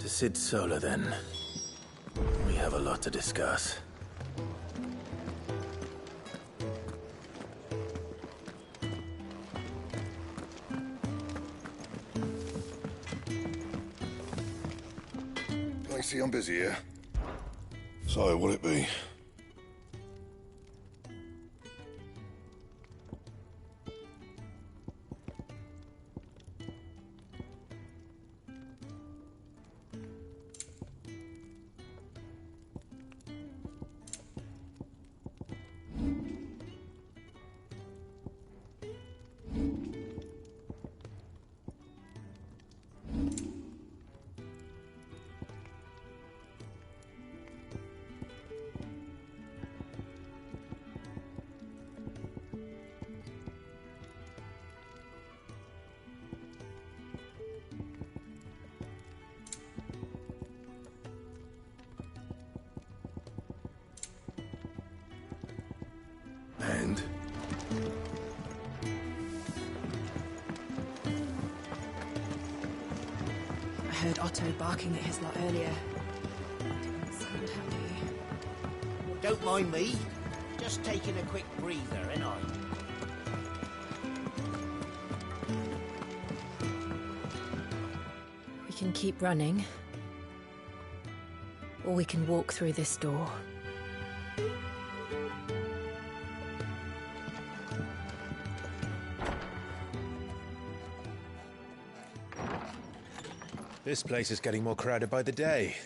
To Cid Solar, then. We have a lot to discuss. I see I'm busy here. So, what'll it be? And? I heard Otto barking at his lot earlier. Didn't sound happy. Don't mind me. Just taking a quick breather, ain't I? We can keep running. Or we can walk through this door. This place is getting more crowded by the day.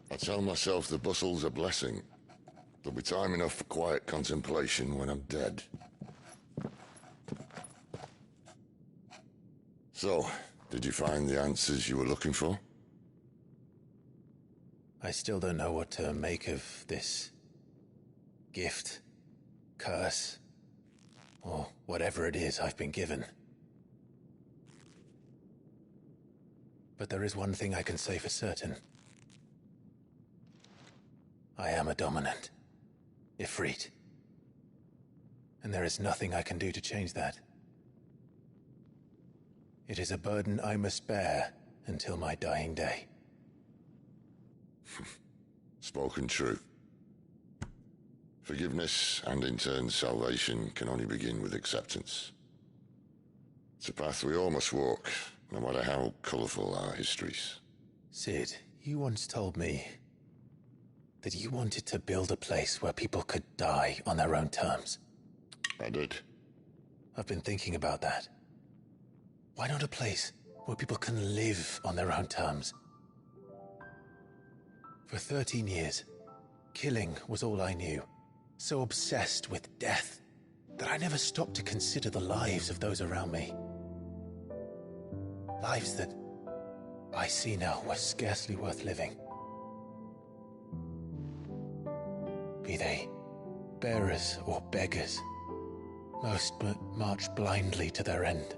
I tell myself the bustle's a blessing. There'll be time enough for quiet contemplation when I'm dead. So, did you find the answers you were looking for? I still don't know what to make of this gift, curse, or whatever it is I've been given. But there is one thing I can say for certain. I am a dominant, Ifrit. And there is nothing I can do to change that. It is a burden I must bear until my dying day. Spoken true. Forgiveness, and in turn salvation, can only begin with acceptance. It's a path we all must walk, no matter how colourful our histories. Cid, you once told me that you wanted to build a place where people could die on their own terms. I did. I've been thinking about that. Why not a place where people can live on their own terms? For 13 years, killing was all I knew. So obsessed with death that I never stopped to consider the lives of those around me. Lives that I see now were scarcely worth living. Be they bearers or beggars, most march blindly to their end,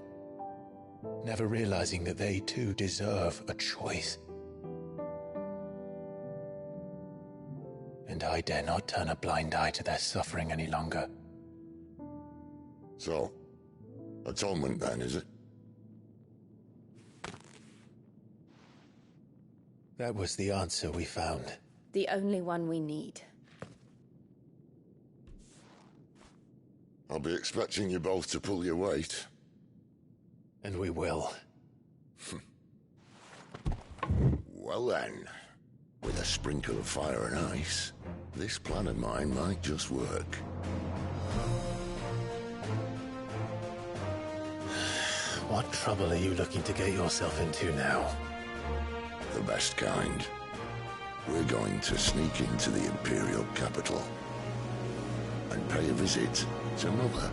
never realizing that they too deserve a choice. And I dare not turn a blind eye to their suffering any longer. So, atonement then, is it? That was the answer we found. The only one we need. I'll be expecting you both to pull your weight. And we will. Well then, with a sprinkle of fire and ice, this plan of mine might just work. What trouble are you looking to get yourself into now? The best kind. We're going to sneak into the Imperial capital and pay a visit to Mother.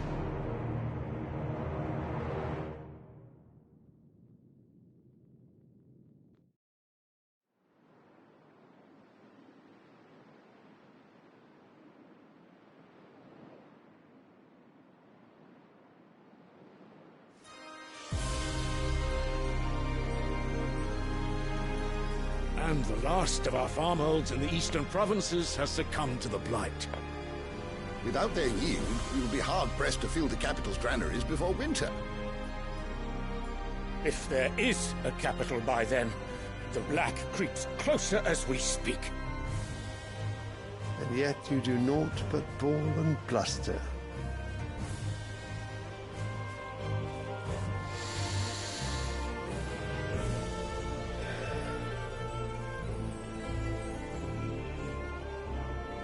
And the last of our farmholds in the eastern provinces has succumbed to the Blight. Without their yield, we will be hard-pressed to fill the capital's granaries before winter. If there is a capital by then, The black creeps closer as we speak. And yet you do naught but bawl and bluster.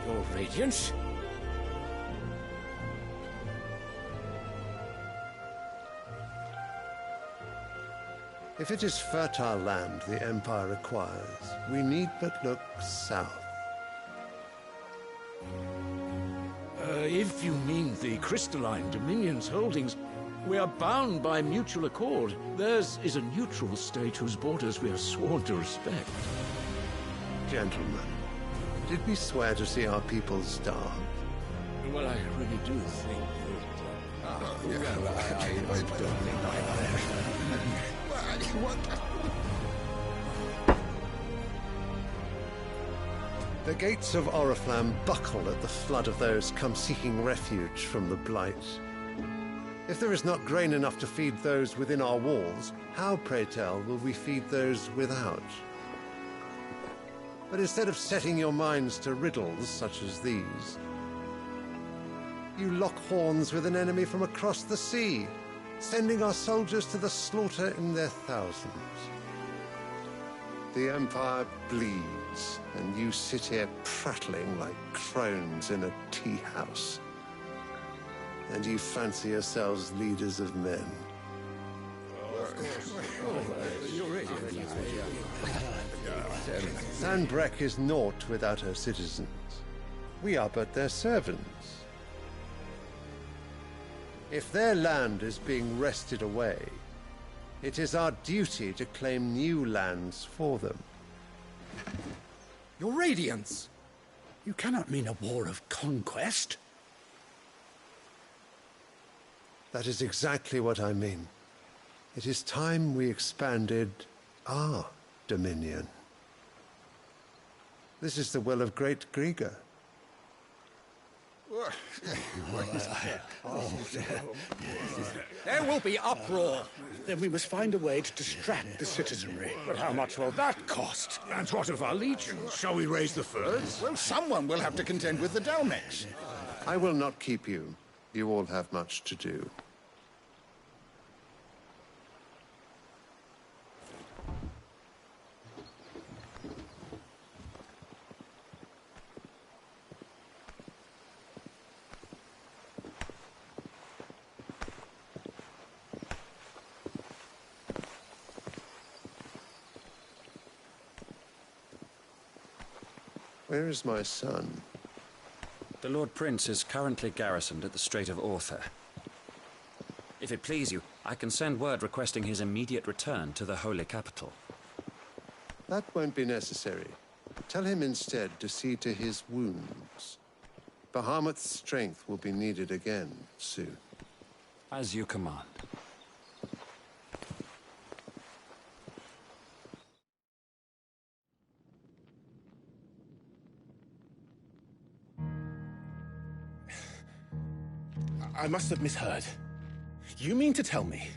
Your Radiance? If it is fertile land the Empire requires, we need but look south. If you mean the crystalline Dominion's holdings, we are bound by mutual accord. Theirs is a neutral state whose borders we are sworn to respect. Gentlemen, did we swear to see our people starve? Well, I really do think The gates of Oriflamme buckle at the flood of those come seeking refuge from the Blight. If there is not grain enough to feed those within our walls, how, pray tell, will we feed those without? But instead of setting your minds to riddles such as these, you lock horns with an enemy from across the sea, sending our soldiers to the slaughter in their thousands. The Empire bleeds, and you sit here prattling like crones in a tea house. And you fancy yourselves leaders of men. Sanbreque is naught without her citizens. We are but their servants. If their land is being wrested away, it is our duty to claim new lands for them. Your Radiance! You cannot mean a war of conquest. That is exactly what I mean. It is time we expanded our dominion. This is the will of great Griga. There will be uproar. Then we must find a way to distract the citizenry. But how much will that cost? And what of our legions? Shall we raise the furs? Well, someone will have to contend with the Dalmex. I will not keep you. You all have much to do. Where is my son? The Lord Prince is currently garrisoned at the Strait of Orther. If it please you, I can send word requesting his immediate return to the Holy Capital. That won't be necessary. Tell him instead to see to his wounds. Bahamut's strength will be needed again soon. As you command. I must have misheard. You mean to tell me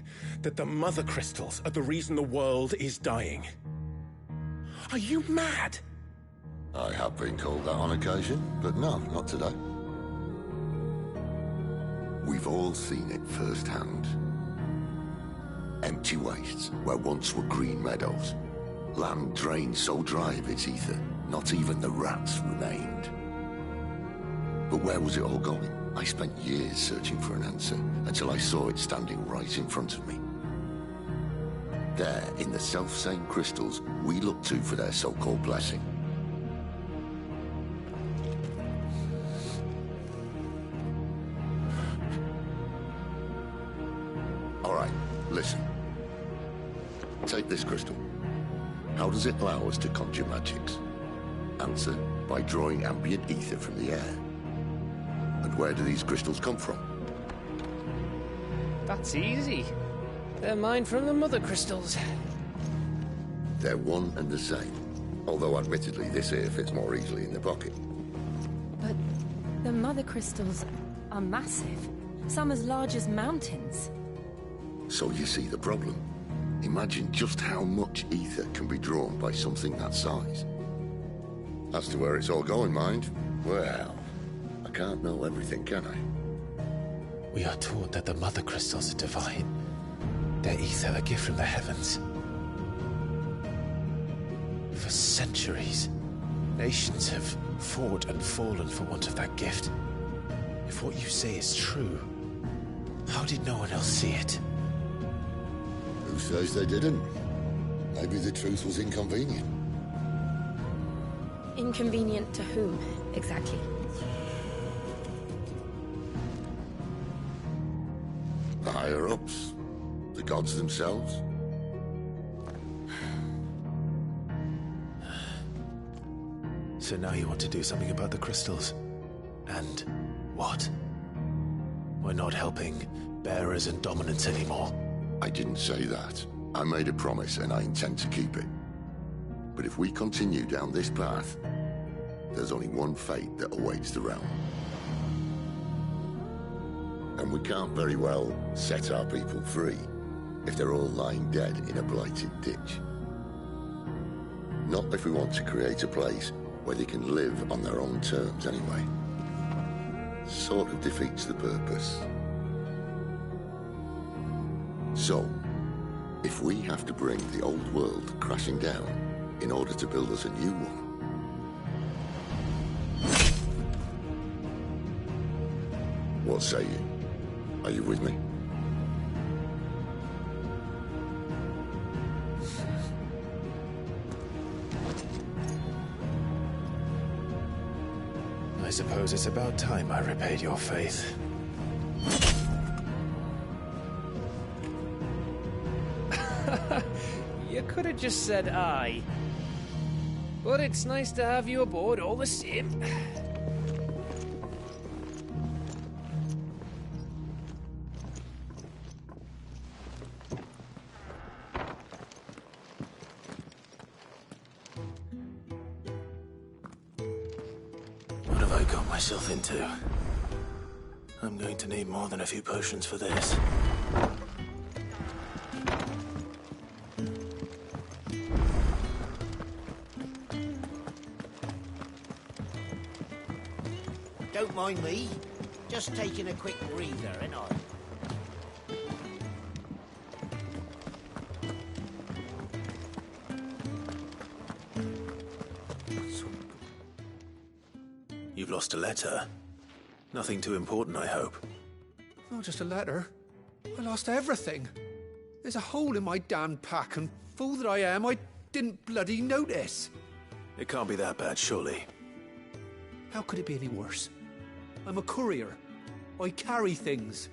that the Mother Crystals are the reason the world is dying? Are you mad? I have been called that on occasion, but no, not today. We've all seen it firsthand. Empty wastes where once were green meadows. Land drained so dry of its ether, not even the rats remained. But where was it all going? I spent years searching for an answer, until I saw it standing right in front of me. There, in the self-same crystals we look to for their so-called blessing. All right, listen. Take this crystal. How does it allow us to conjure magics? Answer, by drawing ambient ether from the air. And where do these crystals come from? That's easy. They're mined from the Mother Crystals. They're one and the same. Although admittedly this here fits more easily in the pocket. But the Mother Crystals are massive. Some as large as mountains. So you see the problem. Imagine just how much ether can be drawn by something that size. As to where it's all going, mind, well, I can't know everything, can I? We are taught that the Mother Crystals are divine. Their ether a gift from the heavens. For centuries, nations have fought and fallen for want of that gift. If what you say is true, how did no one else see it? Who says they didn't? Maybe the truth was inconvenient. Inconvenient to whom, exactly? The higher-ups? The gods themselves? So now you want to do something about the crystals? And what? We're not helping bearers and dominants anymore. I didn't say that. I made a promise and I intend to keep it. But if we continue down this path, there's only one fate that awaits the realm. And we can't very well set our people free if they're all lying dead in a blighted ditch. Not if we want to create a place where they can live on their own terms anyway. Sort of defeats the purpose. So, if we have to bring the old world crashing down in order to build us a new one, what say you? Are you with me? I suppose it's about time I repaid your faith. You could have just said aye. But it's nice to have you aboard all the same. What have I got myself into? I'm going to need more than a few potions for this. Don't mind me. Just taking a quick breather, ain't I? You've lost a letter. Nothing too important, I hope. Not just a letter. I lost everything. There's a hole in my damn pack, and fool that I am, I didn't bloody notice. It can't be that bad, surely. How could it be any worse? I'm a courier. I carry things.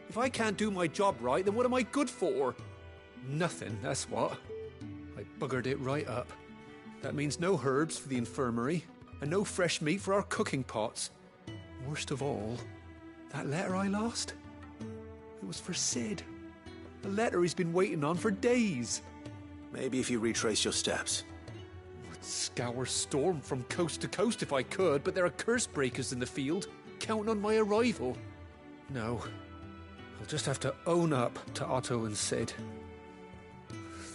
If I can't do my job right, then what am I good for? Nothing, that's what. I buggered it right up. That means no herbs for the infirmary, and no fresh meat for our cooking pots. Worst of all, that letter I lost? It was for Sid. A letter he's been waiting on for days. Maybe if you retrace your steps. I'd scour Storm from coast to coast if I could, but there are curse breakers in the field, counting on my arrival. No, I'll just have to own up to Otto and Sid.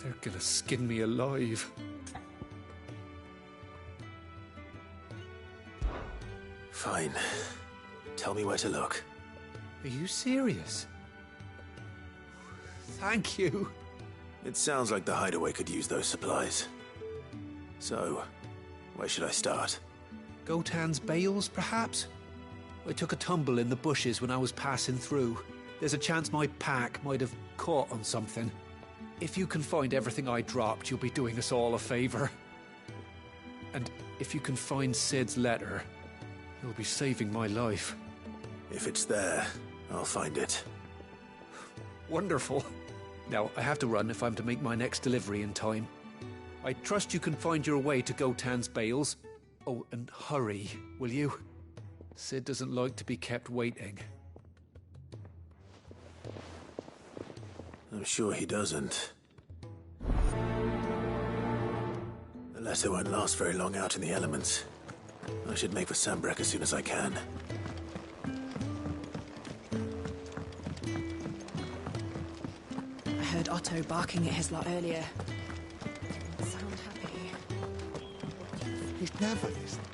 They're gonna skin me alive. Fine. Tell me where to look. Are you serious? Thank you. It sounds like the hideaway could use those supplies. So, where should I start? Gotan's bales, perhaps? I took a tumble in the bushes when I was passing through. There's a chance my pack might have caught on something. If you can find everything I dropped, you'll be doing us all a favor. And if you can find Sid's letter, you'll be saving my life. If it's there, I'll find it. Wonderful. Now, I have to run if I'm to make my next delivery in time. I trust you can find your way to Gotan's bales. Oh, and hurry, will you? Sid doesn't like to be kept waiting. I'm sure he doesn't. The letter won't last very long out in the elements. I should make for Sanbreque as soon as I can. I heard Otto barking at his lot earlier. Sound happy. He's never listened.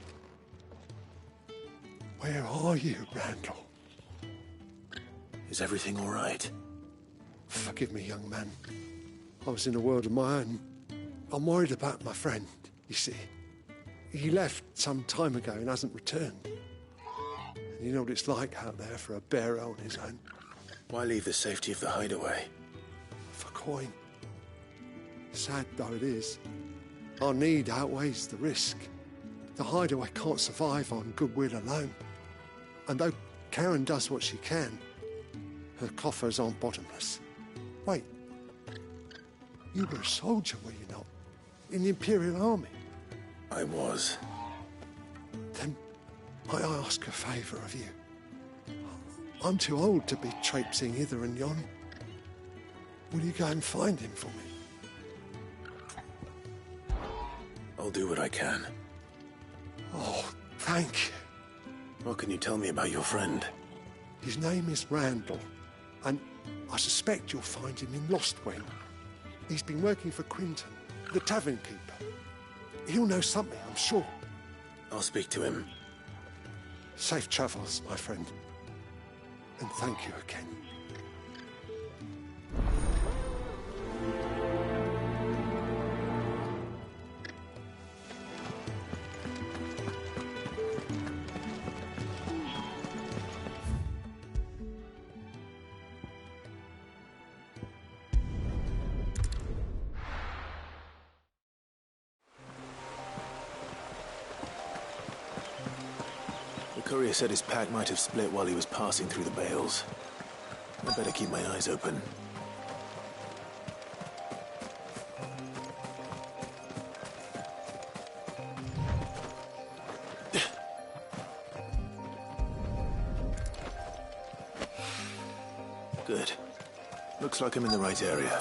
Where are you, Randall? Is everything all right? Forgive me, young man. I was in a world of my own. I'm worried about my friend, you see. He left some time ago and hasn't returned. And you know what it's like out there for a bearer on his own. Why leave the safety of the hideaway? For coin. Sad though it is, our need outweighs the risk. The hideaway can't survive on goodwill alone. And though Karen does what she can, her coffers aren't bottomless. Wait, you were a soldier, were you not? In the Imperial Army? I was. Then might I ask a favour of you? I'm too old to be traipsing hither and yon. Will you go and find him for me? I'll do what I can. Oh, thank you. What can you tell me about your friend? His name is Randall, and I suspect you'll find him in Lostwing. He's been working for Quinton, the tavern keeper. He'll know something, I'm sure. I'll speak to him. Safe travels, my friend. And thank you again. The courier said his pack might have split while he was passing through the bales. I better keep my eyes open. Good. Looks like I'm in the right area.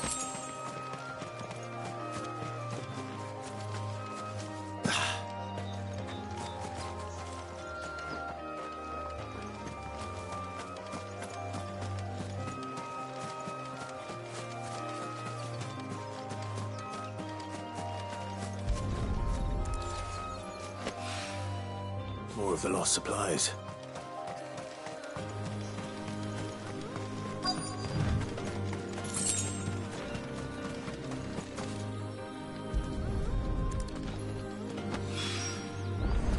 More of the lost supplies.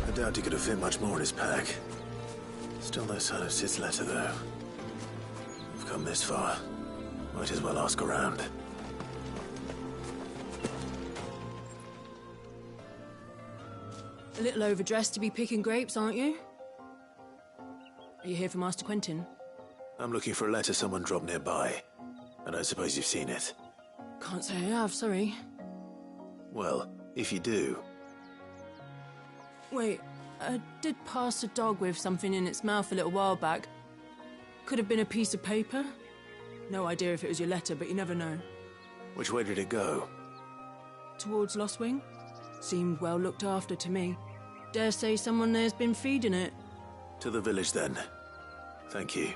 I doubt he could have fit much more in his pack. Still no sign of Sid's letter, though. We've come this far. Might as well ask around. A little overdressed to be picking grapes, aren't you? Are you here for Master Quentin? I'm looking for a letter someone dropped nearby. I don't suppose you've seen it. Can't say I have, sorry. Well, if you do... Wait, I did pass a dog with something in its mouth a little while back. Could have been a piece of paper. No idea if it was your letter, but you never know. Which way did it go? Towards Lostwing? Seemed well looked after to me. Dare say someone there's been feeding it. To the village, then. Thank you.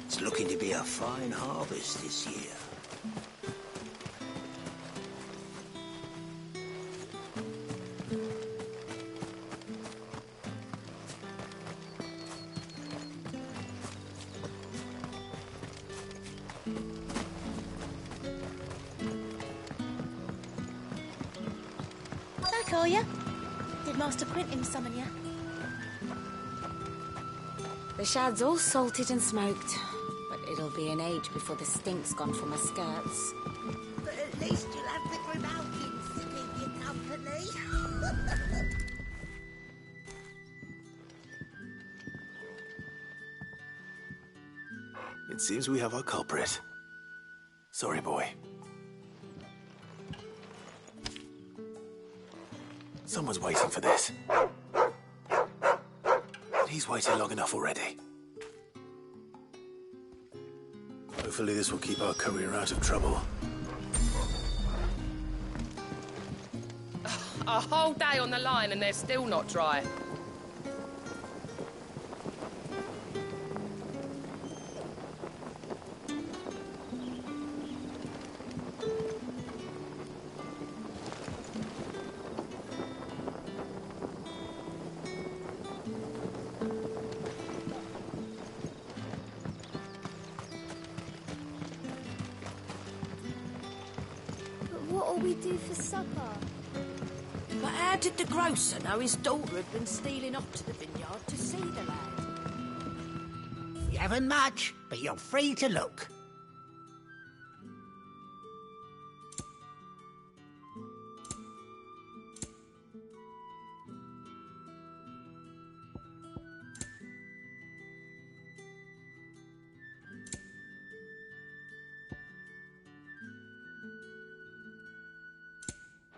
It's looking to be a fine harvest this year. I call ya. Did Master Quentin summon ya? The shad's all salted and smoked, but it'll be an age before the stink's gone from my skirts. But at least you'll have the Grimalkins to keep you company. It seems we have our culprit. Sorry, boy. Someone's waiting for this. Did He's waited long enough already. Hopefully this will keep our courier out of trouble. A whole day on the line and they're still not dry. What'll we do for supper? But how did the grocer know his daughter had been stealing off to the vineyard to see the lad? You haven't much, but you're free to look.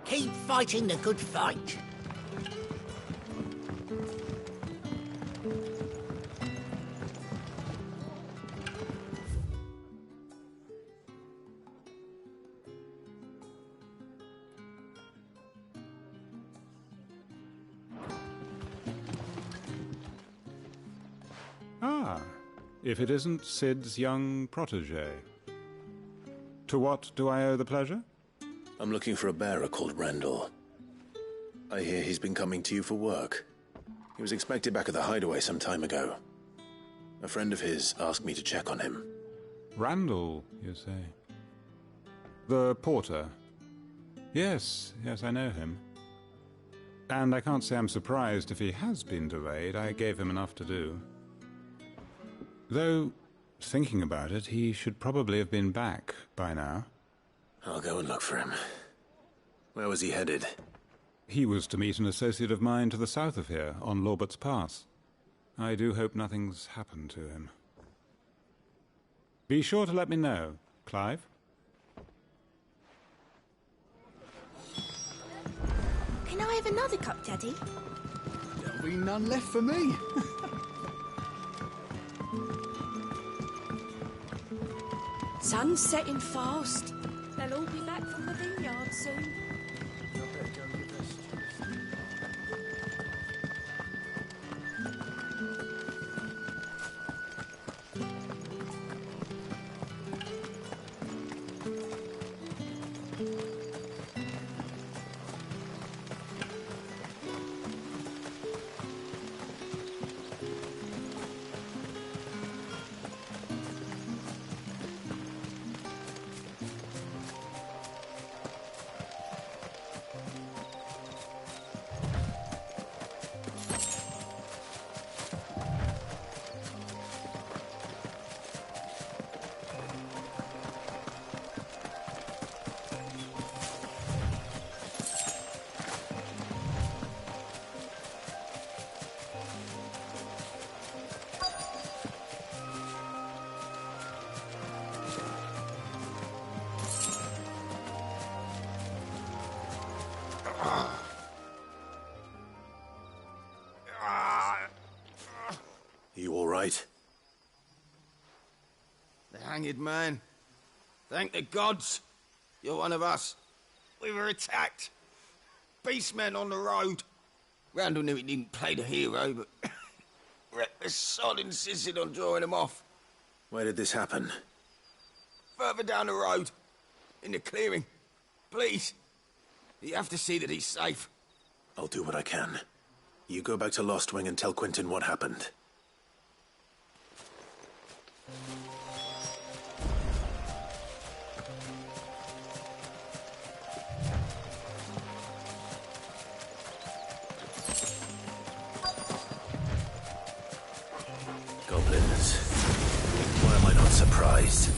Keep fighting the good fight. Ah, if it isn't Sid's young protege. To what do I owe the pleasure? I'm looking for a bearer called Randall. I hear he's been coming to you for work. He was expected back at the hideaway some time ago. A friend of his asked me to check on him. Randall, you say? The porter? Yes, I know him. And I can't say I'm surprised if he has been delayed. I gave him enough to do. Though, thinking about it, he should probably have been back by now. I'll go and look for him. Where was he headed? He was to meet an associate of mine to the south of here, on Lorbert's Pass. I do hope nothing's happened to him. Be sure to let me know, Clive. Can I have another cup, Daddy? There'll be none left for me. Sun's setting fast. They'll all be back from the vineyard soon. You all right? The hanged man. Thank the gods. You're one of us. We were attacked. Beastmen on the road. Randall knew he didn't play the hero, but reckless sod insisted on drawing him off. Where did this happen? Further down the road. In the clearing. Please. You have to see that he's safe. I'll do what I can. You go back to Lost Wing and tell Quentin what happened. Goblins. Why am I not surprised?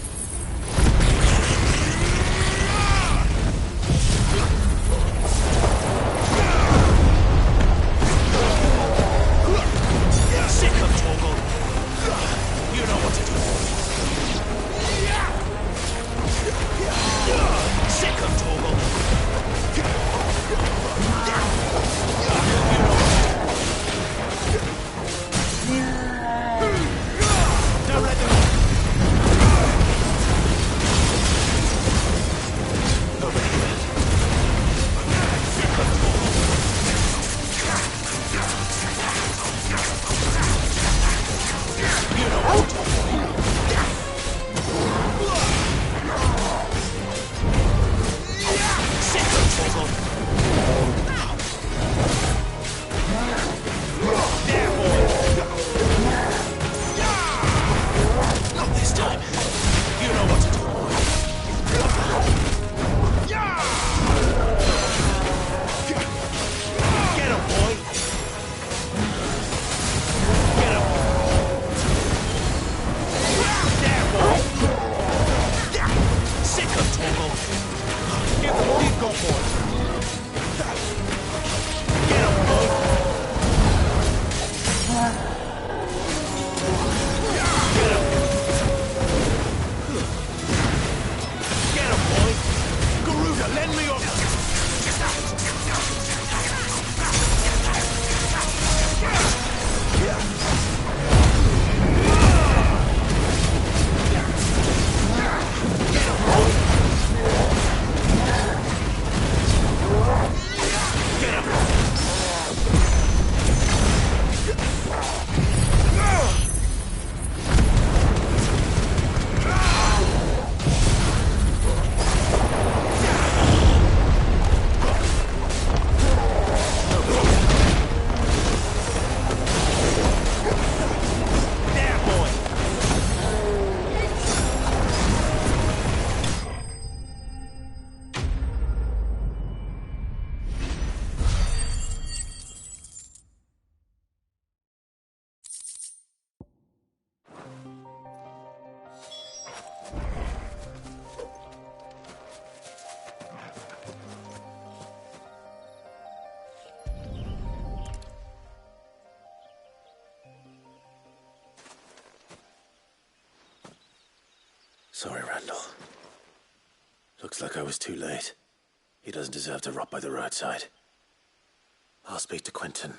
Sick of Torgal! You know what to do. lend me your... Sorry, Randall. Looks like I was too late. He doesn't deserve to rot by the roadside. I'll speak to Quentin.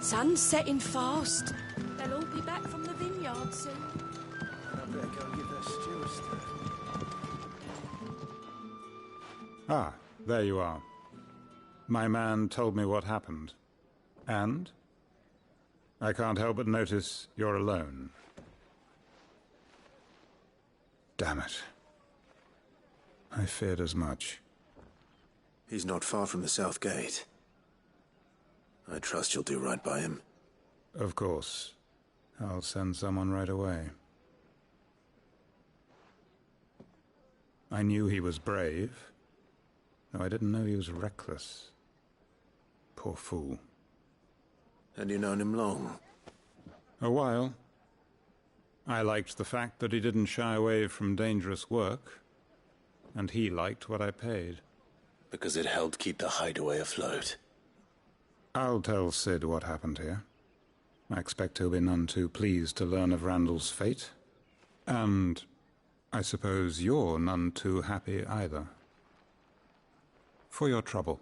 Sun's setting fast. They'll all be back from the vineyard soon. I better go and give that stew a stir. Ah, there you are. My man told me what happened. And? I can't help but notice you're alone. Damn it. I feared as much. He's not far from the South Gate. I trust you'll do right by him. Of course. I'll send someone right away. I knew he was brave, though I didn't know he was reckless. Poor fool. And you known him long? A while. I liked the fact that he didn't shy away from dangerous work, and he liked what I paid. Because it helped keep the hideaway afloat. I'll tell Sid what happened here. I expect he'll be none too pleased to learn of Randall's fate. And I suppose you're none too happy either. For your trouble.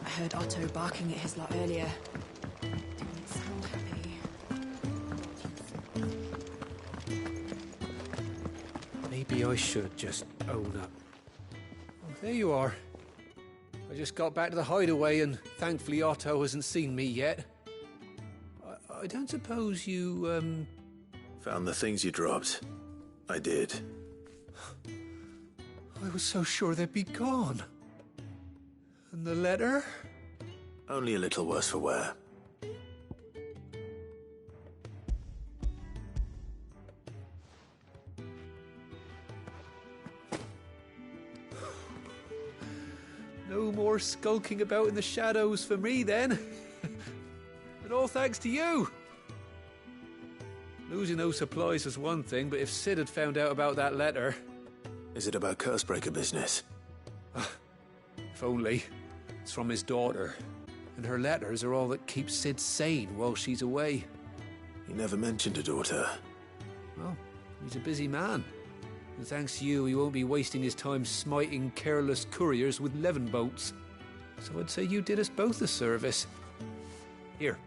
I heard Otto barking at his lot earlier. Didn't sound happy. Maybe I should just own up. Oh, there you are. I just got back to the hideaway and thankfully Otto hasn't seen me yet. I don't suppose you, Found the things you dropped. I did. I was so sure they'd be gone. And the letter? Only a little worse for wear. No more skulking about in the shadows for me, then. And all thanks to you. Losing those supplies was one thing, but if Sid had found out about that letter... Is it about Cursebreaker business? If only. It's from his daughter. And her letters are all that keeps Sid sane while she's away. He never mentioned a daughter. Well, he's a busy man. And thanks to you, he won't be wasting his time smiting careless couriers with levin boats. So I'd say you did us both a service. Here,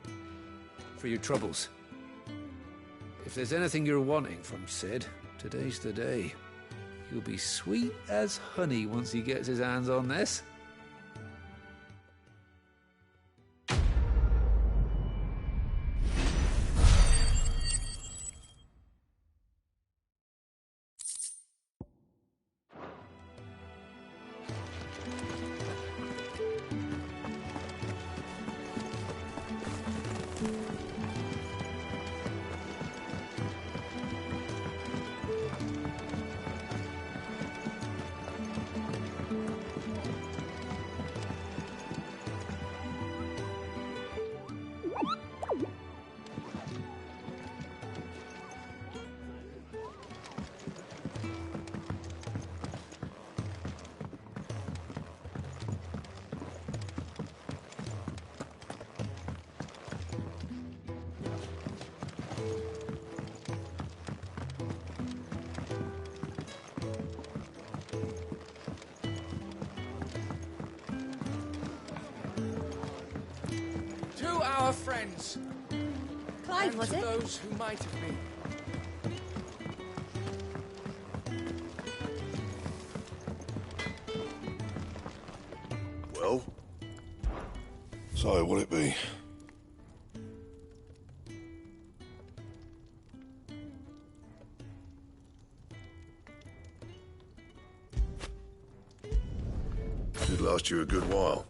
for your troubles. If there's anything you're wanting from Sid, today's the day. He'll be sweet as honey once he gets his hands on this. Our friends. Clive, was it? Those who might have been. Well? So, what'll it be? Should last you a good while.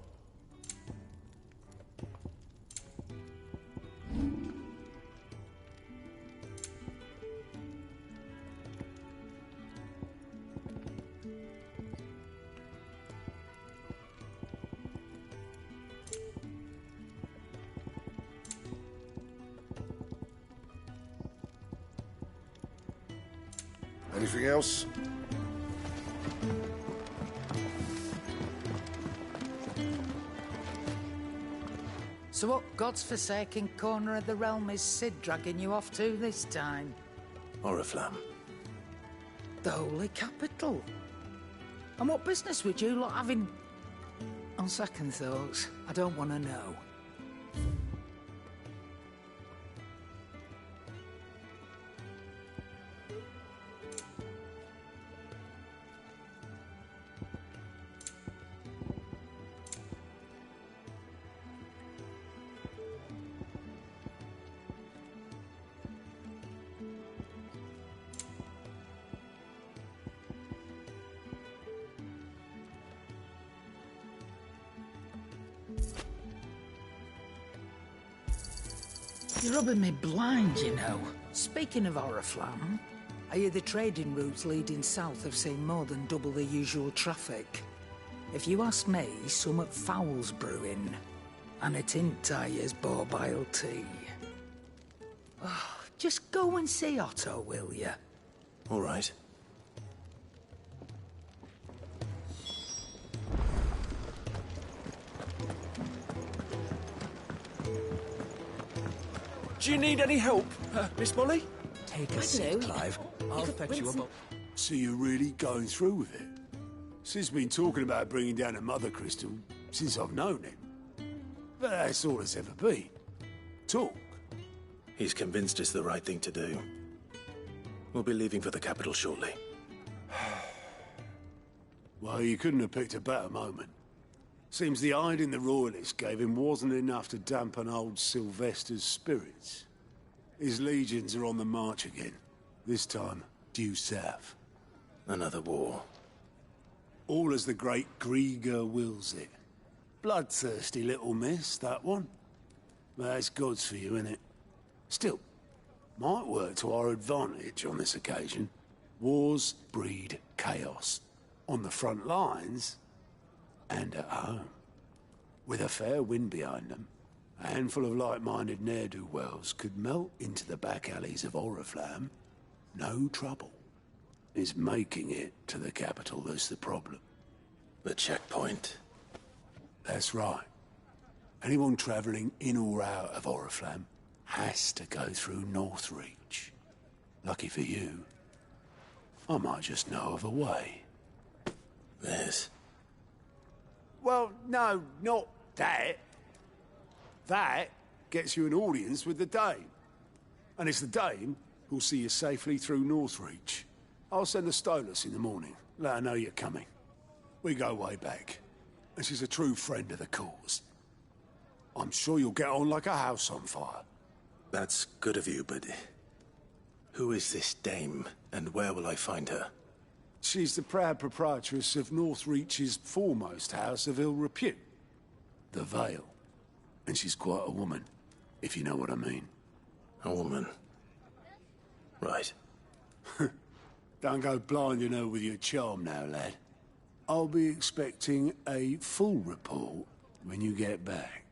Anything else? So what God's forsaken corner of the realm is Sid dragging you off to this time? Oriflamme. The Holy Capital. And what business would you lot having... On second thoughts, I don't want to know. You're rubbing me blind, you know. Speaking of Oriflamme, I hear the trading routes leading south have seen more than double the usual traffic. If you ask me, somewhat foul's brewing. And it ain't Tyre's borbile tea. Oh, just go and see Otto, will you? All right. Do you need any help, Miss Molly? Take a seat, Clive. I'll fetch you a box. So you're really going through with it? Sid's been talking about bringing down a mother crystal since I've known him. But that's all it's ever been. Talk. He's convinced it's the right thing to do. We'll be leaving for the capital shortly. Well, you couldn't have picked a better moment. Seems the hiding the Royalists gave him wasn't enough to dampen old Sylvester's spirits. His legions are on the march again. This time, due south. Another war. All as the great Grieger wills it. Bloodthirsty little miss, that one. But that's God's for you, innit? Still, might work to our advantage on this occasion. Wars breed chaos. On the front lines, and at home. With a fair wind behind them, a handful of like-minded ne'er-do-wells could melt into the back alleys of Oriflamme. No trouble. It's making it to the capital that's the problem. The checkpoint. That's right. Anyone travelling in or out of Oriflamme has to go through Northreach. Lucky for you, I might just know of a way. This? Well, no, not that. That gets you an audience with the Dame. And it's the Dame who'll see you safely through Northreach. I'll send the Stolas in the morning. Let her know you're coming. We go way back. And she's a true friend of the cause. I'm sure you'll get on like a house on fire. That's good of you, but... who is this Dame, and where will I find her? She's the proud proprietress of Northreach's foremost house of ill repute, the Vale. And she's quite a woman, if you know what I mean. A woman? Right. Don't go blinding her with your charm now, lad. I'll be expecting a full report when you get back.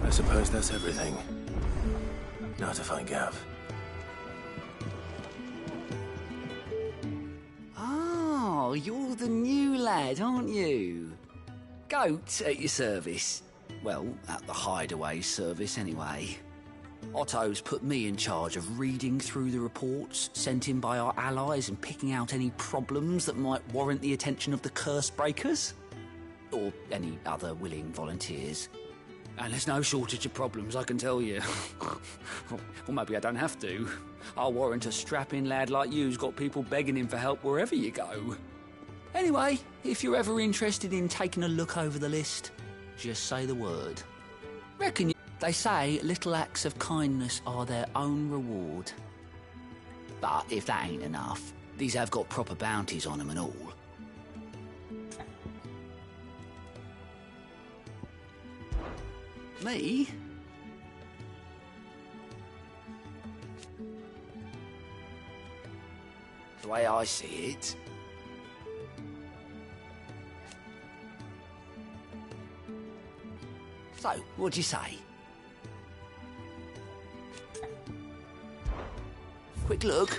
I suppose that's everything. Now to find Gav. Oh, you're the new lad, aren't you? Goat at your service. well, at the Hideaway Service anyway. Otto's put me in charge of reading through the reports sent in by our allies and picking out any problems that might warrant the attention of the Curse Breakers. Or any other willing volunteers. And there's no shortage of problems, I can tell you. Or maybe I don't have to. I'll warrant a strapping lad like you's got people begging him for help wherever you go. Anyway, if you're ever interested in taking a look over the list, just say the word. Reckon you... They say little acts of kindness are their own reward. But if that ain't enough, these have got proper bounties on them and all. Me? The way I see it... So, what'd you say? Quick look.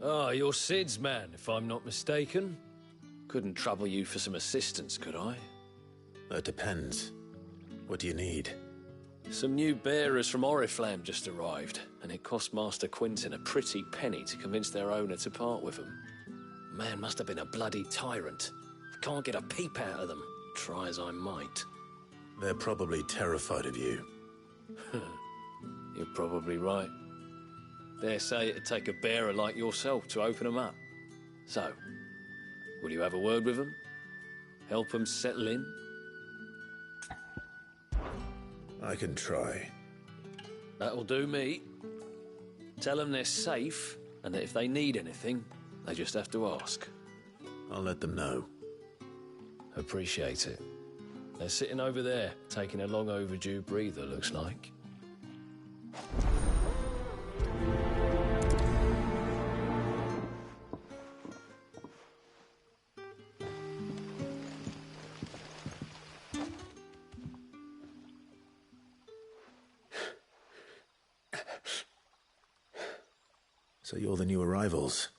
Ah, you're Sid's man, if I'm not mistaken. Couldn't trouble you for some assistance, could I? That depends. What do you need? Some new bearers from Oriflamme just arrived, and it cost Master Quinton a pretty penny to convince their owner to part with them. Man must have been a bloody tyrant. I can't get a peep out of them, try as I might. They're probably terrified of you. You're probably right. Dare say it'd take a bearer like yourself to open them up. So, will you have a word with them? Help them settle in? I can try. That'll do me. Tell them they're safe, and that if they need anything, they just have to ask. I'll let them know. Appreciate it. They're sitting over there, taking a long overdue breather, looks like. So you're the new arrivals.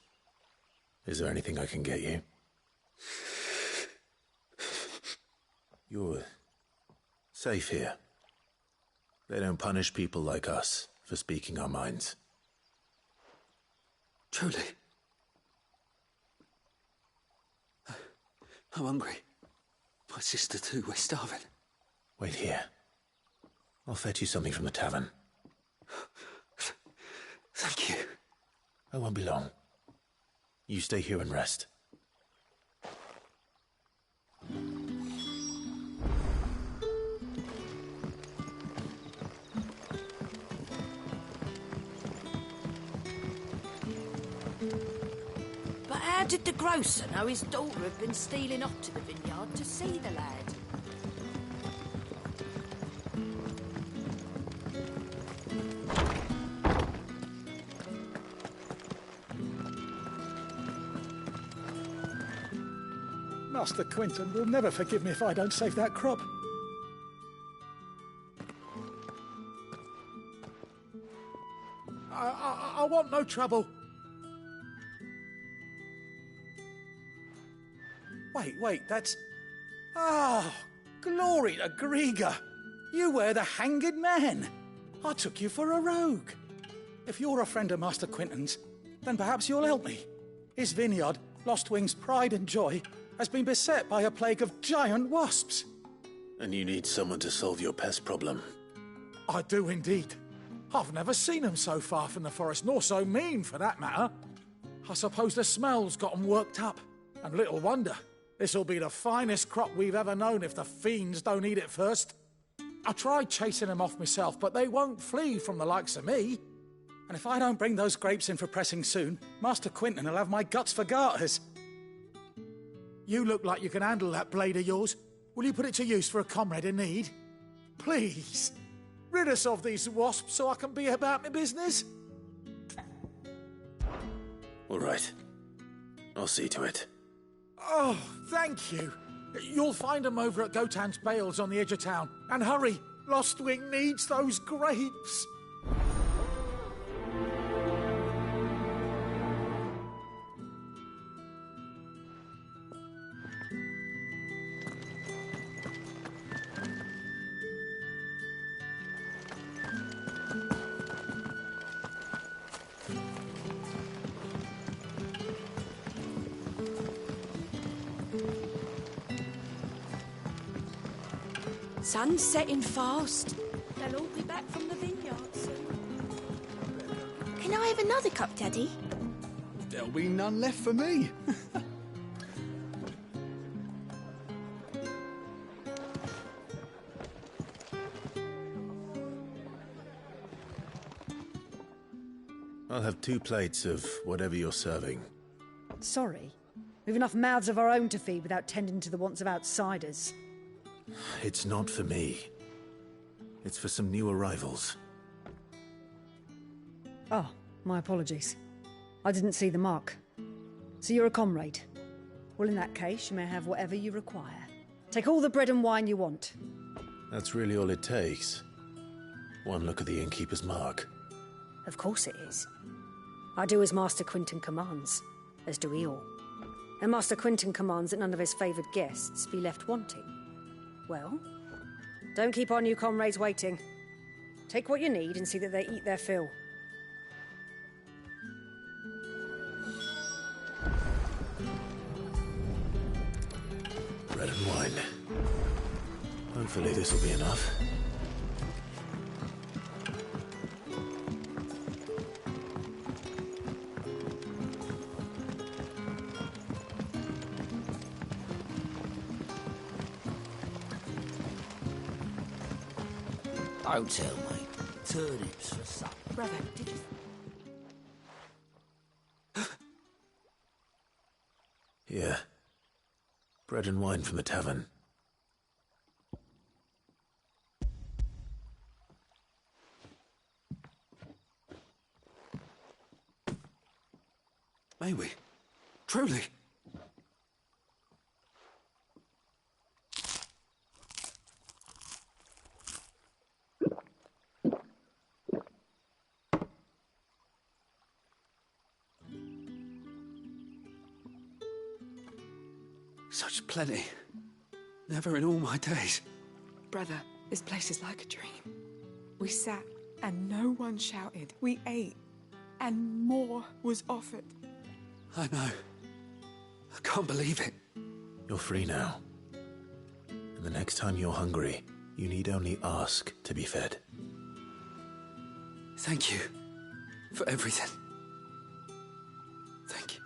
Is there anything I can get you? You're safe here. They don't punish people like us for speaking our minds. Truly. I'm hungry. My sister too, we're starving. Wait here. I'll fetch you something from the tavern. Thank you. I won't be long. You stay here and rest. But how did the grocer know his daughter had been stealing off to the vineyard to see the lad? Master Quinton will never forgive me if I don't save that crop. I want no trouble. Wait, that's... Oh, glory to Griga. You were the hanged man. I took you for a rogue. If you're a friend of Master Quinton's, then perhaps you'll help me. His vineyard, Lostwing's pride and joy, has been beset by a plague of giant wasps. And you need someone to solve your pest problem. I do indeed. I've never seen them so far from the forest, nor so mean, for that matter. I suppose the smell's got them worked up. And little wonder. This'll be the finest crop we've ever known if the fiends don't eat it first. I tried chasing them off myself, but they won't flee from the likes of me. And if I don't bring those grapes in for pressing soon, Master Quinton will have my guts for garters. You look like you can handle that blade of yours. Will you put it to use for a comrade in need? Please. Rid us of these wasps so I can be about my business. All right. I'll see to it. Oh, thank you. You'll find them over at Gotan's Bales on the edge of town. And hurry, Lostwing needs those grapes. Sun's setting fast. They'll all be back from the vineyard soon. Can I have another cup, Daddy? There'll be none left for me. I'll have 2 plates of whatever you're serving. Sorry. We've enough mouths of our own to feed without tending to the wants of outsiders. It's not for me. It's for some new arrivals. Oh, my apologies. I didn't see the mark. So you're a comrade. Well, in that case, you may have whatever you require. Take all the bread and wine you want. That's really all it takes. One look at the innkeeper's mark. Of course it is. I do as Master Quinton commands, as do we all. And Master Quinton commands that none of his favoured guests be left wanting. Well, don't keep our new comrades waiting. Take what you need and see that they eat their fill. Bread and wine. Hopefully this will be enough. Don't tell me. Turnips for supper. Brother, did you... Here. Bread and wine from the tavern. May we? Truly? Such plenty. Never in all my days. Brother, this place is like a dream. We sat and no one shouted. We ate and more was offered. I know. I can't believe it. You're free now. And the next time you're hungry, you need only ask to be fed. Thank you for everything. Thank you.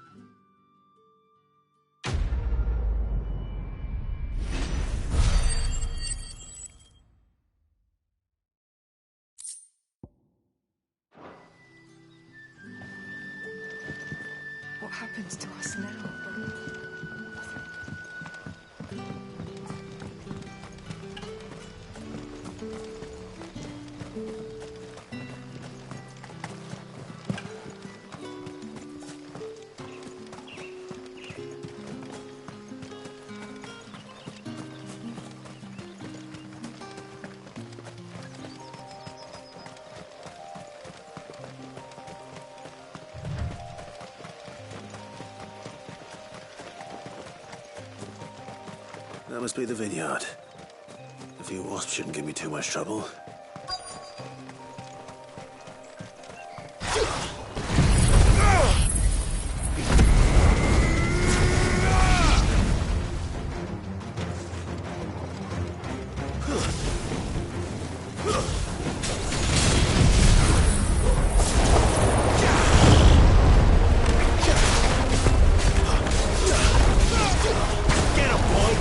What happens to us now? That must be the vineyard. A few wasps shouldn't give me too much trouble. Get him, boy!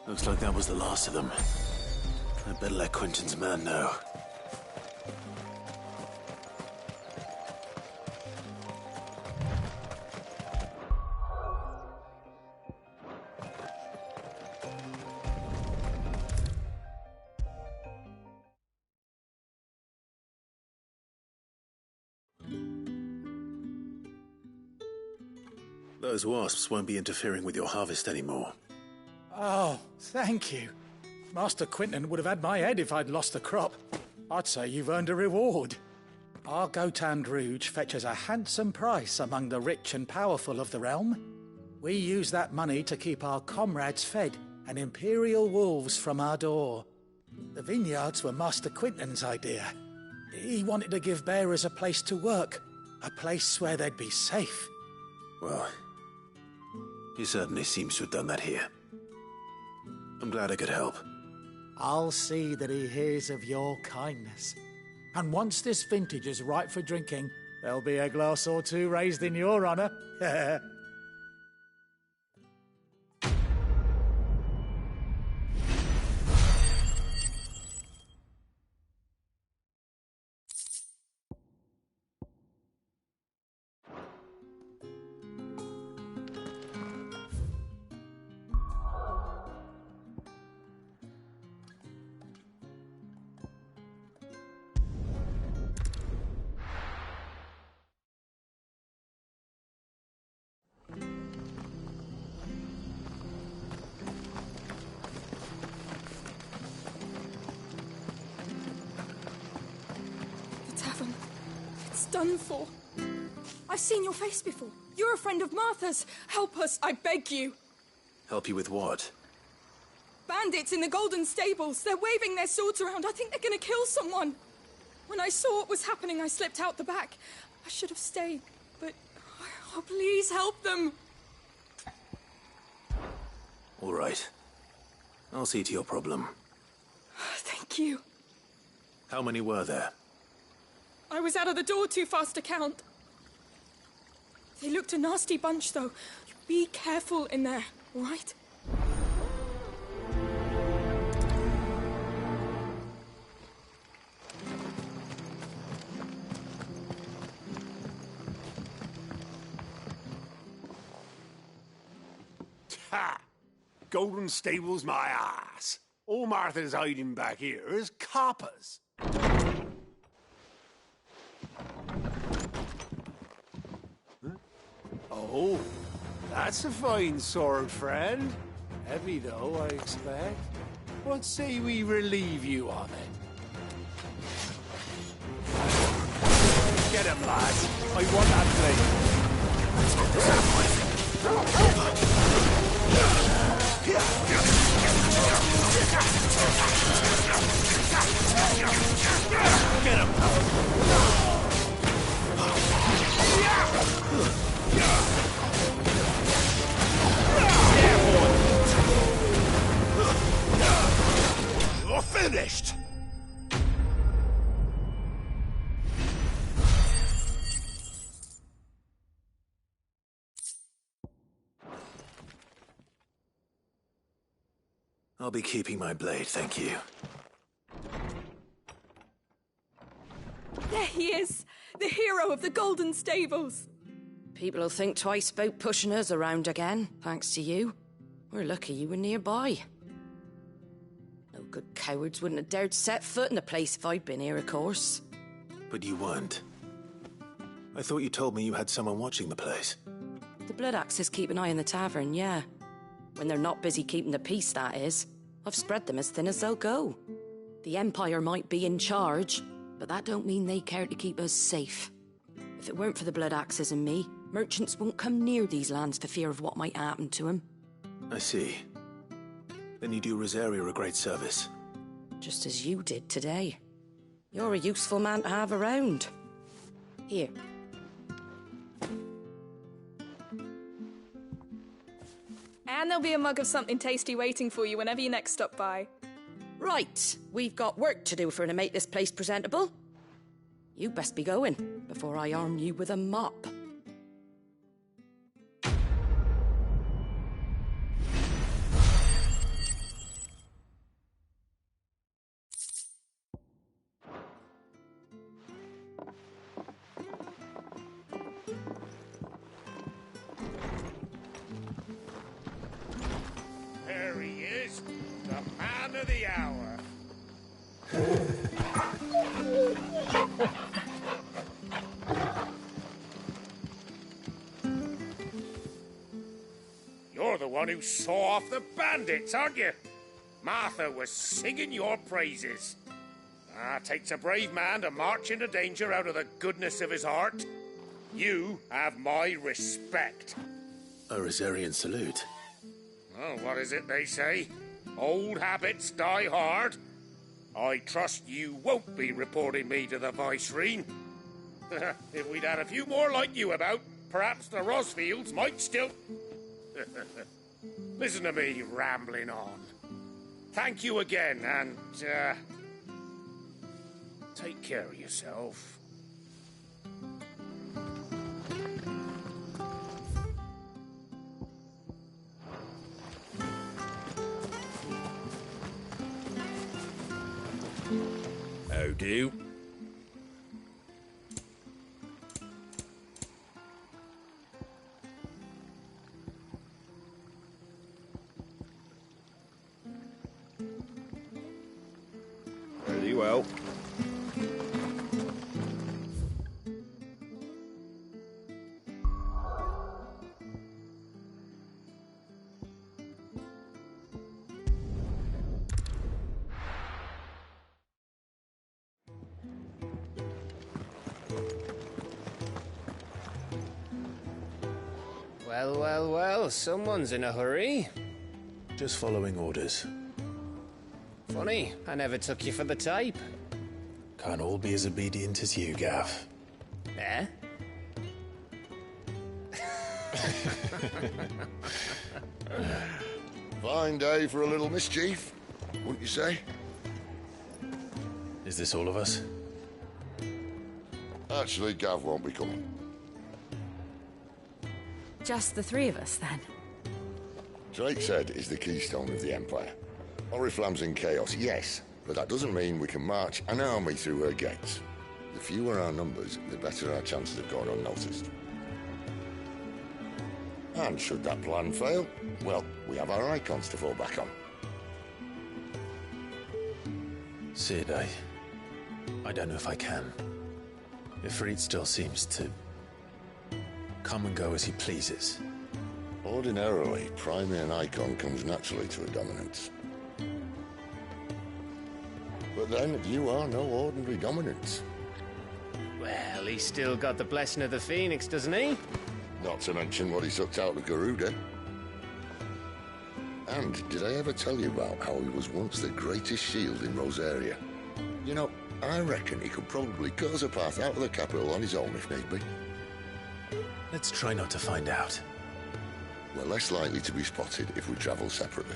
Looks like that was the last of them. I'd better let Quentin's man know. Those wasps won't be interfering with your harvest anymore. Oh, thank you. Master Quinton would have had my head if I'd lost the crop. I'd say you've earned a reward. Our Gotand Rouge fetches a handsome price among the rich and powerful of the realm. We use that money to keep our comrades fed and Imperial wolves from our door. The vineyards were Master Quinton's idea. He wanted to give bearers a place to work, a place where they'd be safe. Well, he certainly seems to have done that here. I'm glad I could help. I'll see that he hears of your kindness. And once this vintage is ripe for drinking, there'll be a glass or two raised in your honor. Done for. I've seen your face before. You're a friend of Martha's. Help us, I beg you. Help you with what? Bandits in the Golden Stables. They're waving their swords around. I think they're going to kill someone. When I saw what was happening, I slipped out the back. I should have stayed, but... Oh, please help them. All right. I'll see to your problem. Thank you. How many were there? I was out of the door too fast to count. They looked a nasty bunch, though. Be careful in there, all right? Ha! Golden Stables, my ass. All Martha's hiding back here is coppers. Oh, that's a fine sword, friend. Heavy, though, I expect. What say we relieve you of it? Get him, lads. I want that blade. Let's get this out of Get him. You're finished! I'll be keeping my blade, thank you. There he is! The hero of the Golden Stables! People will think twice about pushing us around again, thanks to you. We're lucky you were nearby. No good cowards wouldn't have dared set foot in the place if I'd been here, of course. But you weren't. I thought you told me you had someone watching the place. The Blood Axes keep an eye on the tavern, yeah. When they're not busy keeping the peace, that is. I've spread them as thin as they'll go. The Empire might be in charge, but that don't mean they care to keep us safe. If it weren't for the Blood Axes and me, merchants won't come near these lands for fear of what might happen to them. I see. Then you do Rosaria a great service. Just as you did today. You're a useful man to have around. Here. And there'll be a mug of something tasty waiting for you whenever you next stop by. Right, we've got work to do if we're to make this place presentable. You best be going, before I arm you with a mop. hour. You're the one who saw off the bandits, aren't you? Martha was singing your praises. Takes a brave man to march into danger out of the goodness of his heart. You have my respect. A Rosarian salute. Oh, what is it they say? Old habits die hard. I trust you won't be reporting me to the Viceroy. If we'd had a few more like you about, perhaps the Rosfields might still... Listen to me rambling on. Thank you again, and, take care of yourself. How do? Very well. Well, someone's in a hurry. Just following orders. Funny, I never took you for the type. Can't all be as obedient as you, Gav. Eh? Fine day for a little mischief, wouldn't you say? Is this all of us? Actually, Gav won't be coming. Just the three of us, then? Drakeshead is the keystone of the Empire. Oriflamme's in chaos, yes, but that doesn't mean we can march an army through her gates. The fewer our numbers, the better our chances of going unnoticed. And should that plan fail, well, we have our icons to fall back on. Sid, I don't know if I can. Ifrit still seems to come and go as he pleases. Ordinarily, priming an icon comes naturally to a dominance. But then, you are no ordinary dominance. Well, he's still got the blessing of the Phoenix, doesn't he? Not to mention what he sucked out of Garuda. And did I ever tell you about how he was once the greatest shield in Rosaria? You know, I reckon he could probably cut us a path out of the capital on his own if need be. Let's try not to find out. We're less likely to be spotted if we travel separately.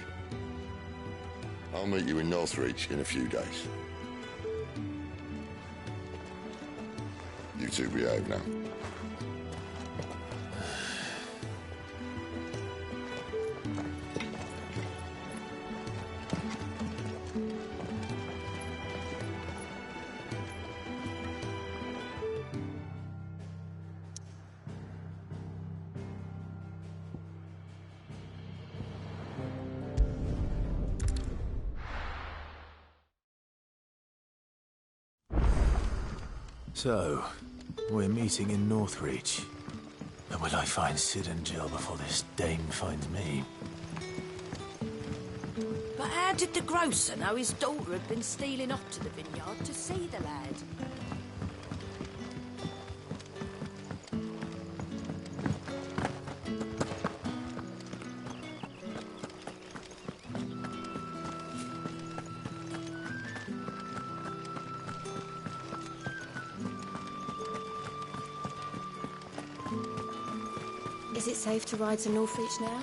I'll meet you in Northreach in a few days. You two behave now. So, we're meeting in Northreach. And will I find Sid and Jill before this dame finds me? But how did the grocer know his daughter had been stealing off to the vineyard to see the lad? Is it safe to ride to Northreach now?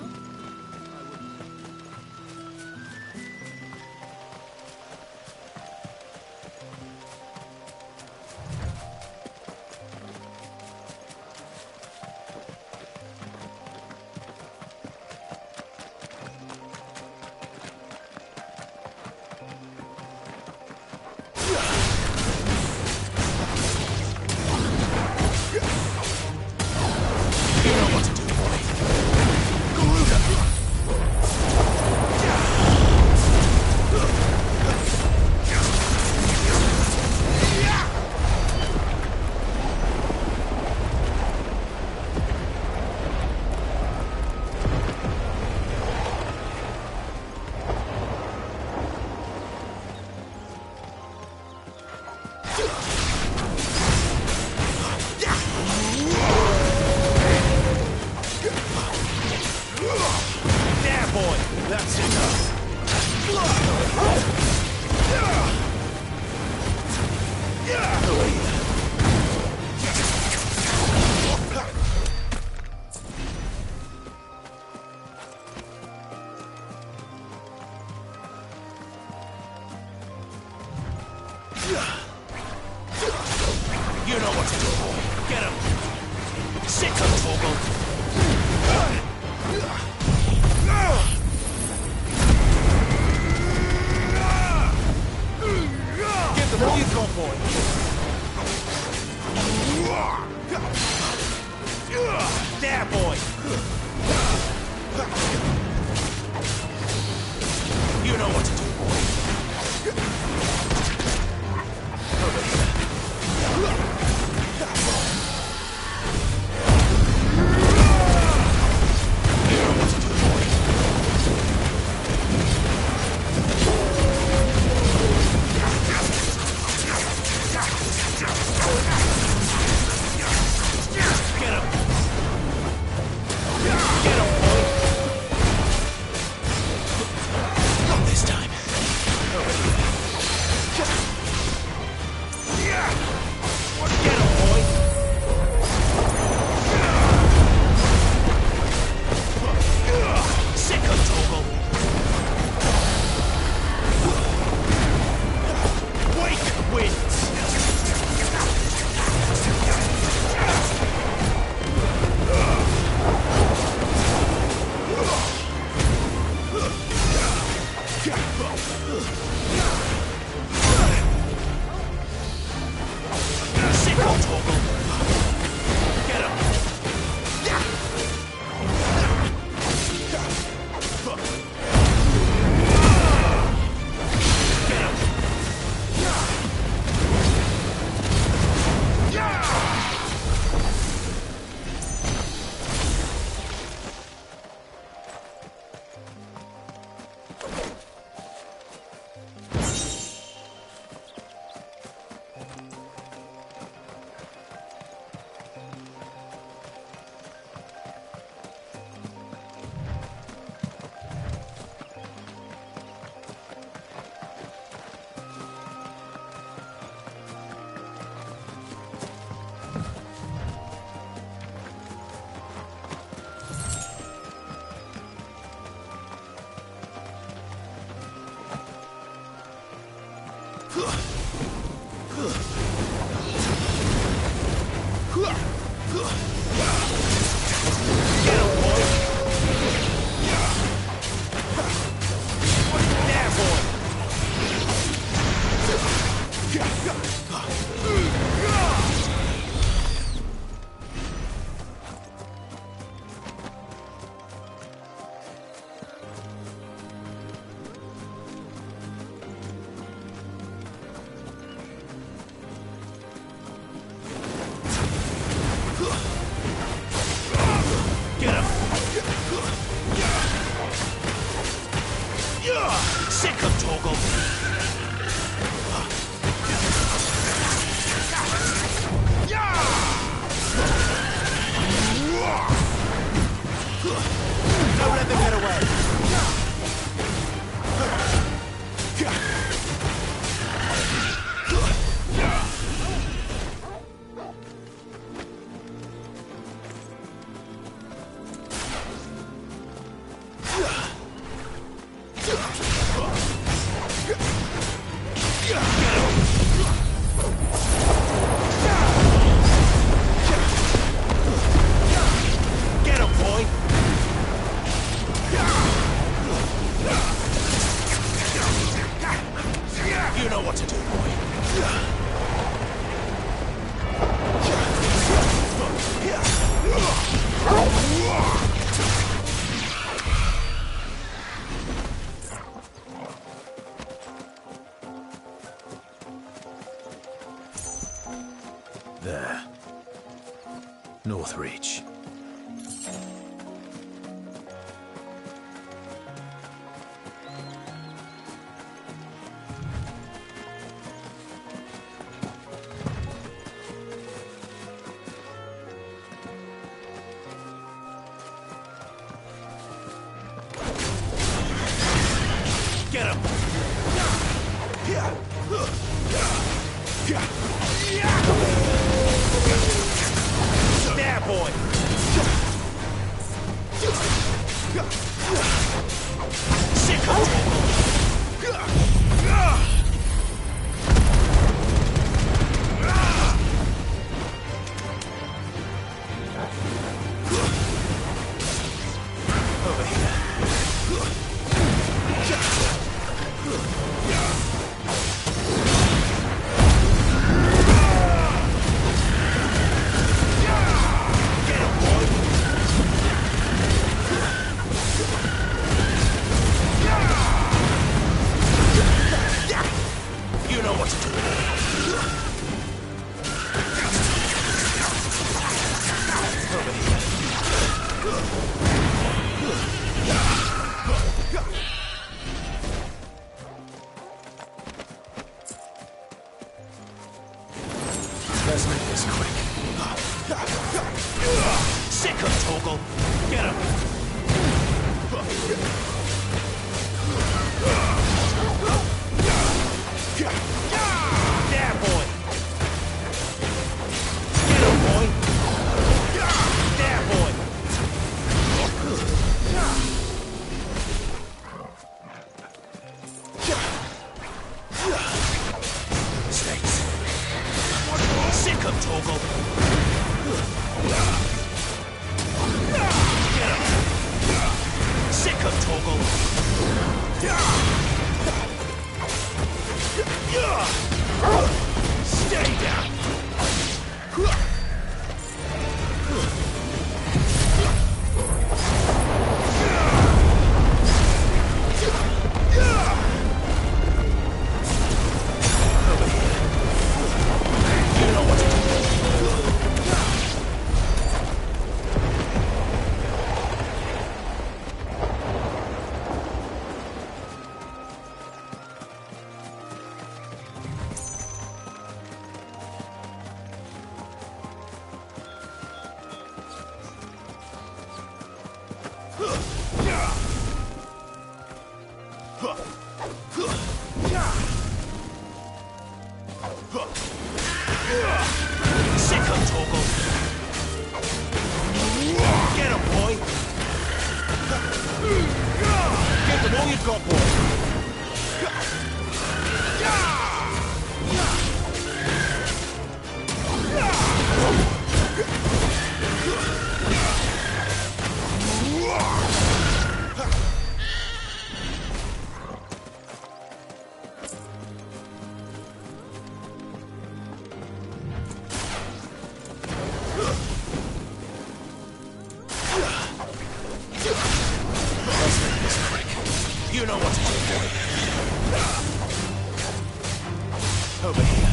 Garuda! Sick of Torgal! Give them all you've got, boy. There, boy. You know what to do, boy. Over here. There. Northreach. Get him! There, boy! Sick Over here. You know what to do. Over here. Let's make this quick. Sick of Torgal. Get him. There, boy. Get him, boy. There, boy. Snakes. Sick of Torgal. Get him. Sick of Torgal. Stay down. Over here. You know what to do. Sick of Torgal. Get him, boy. Get them all you've got, boy. Let's make this quick. You know what to do, boy. Over here.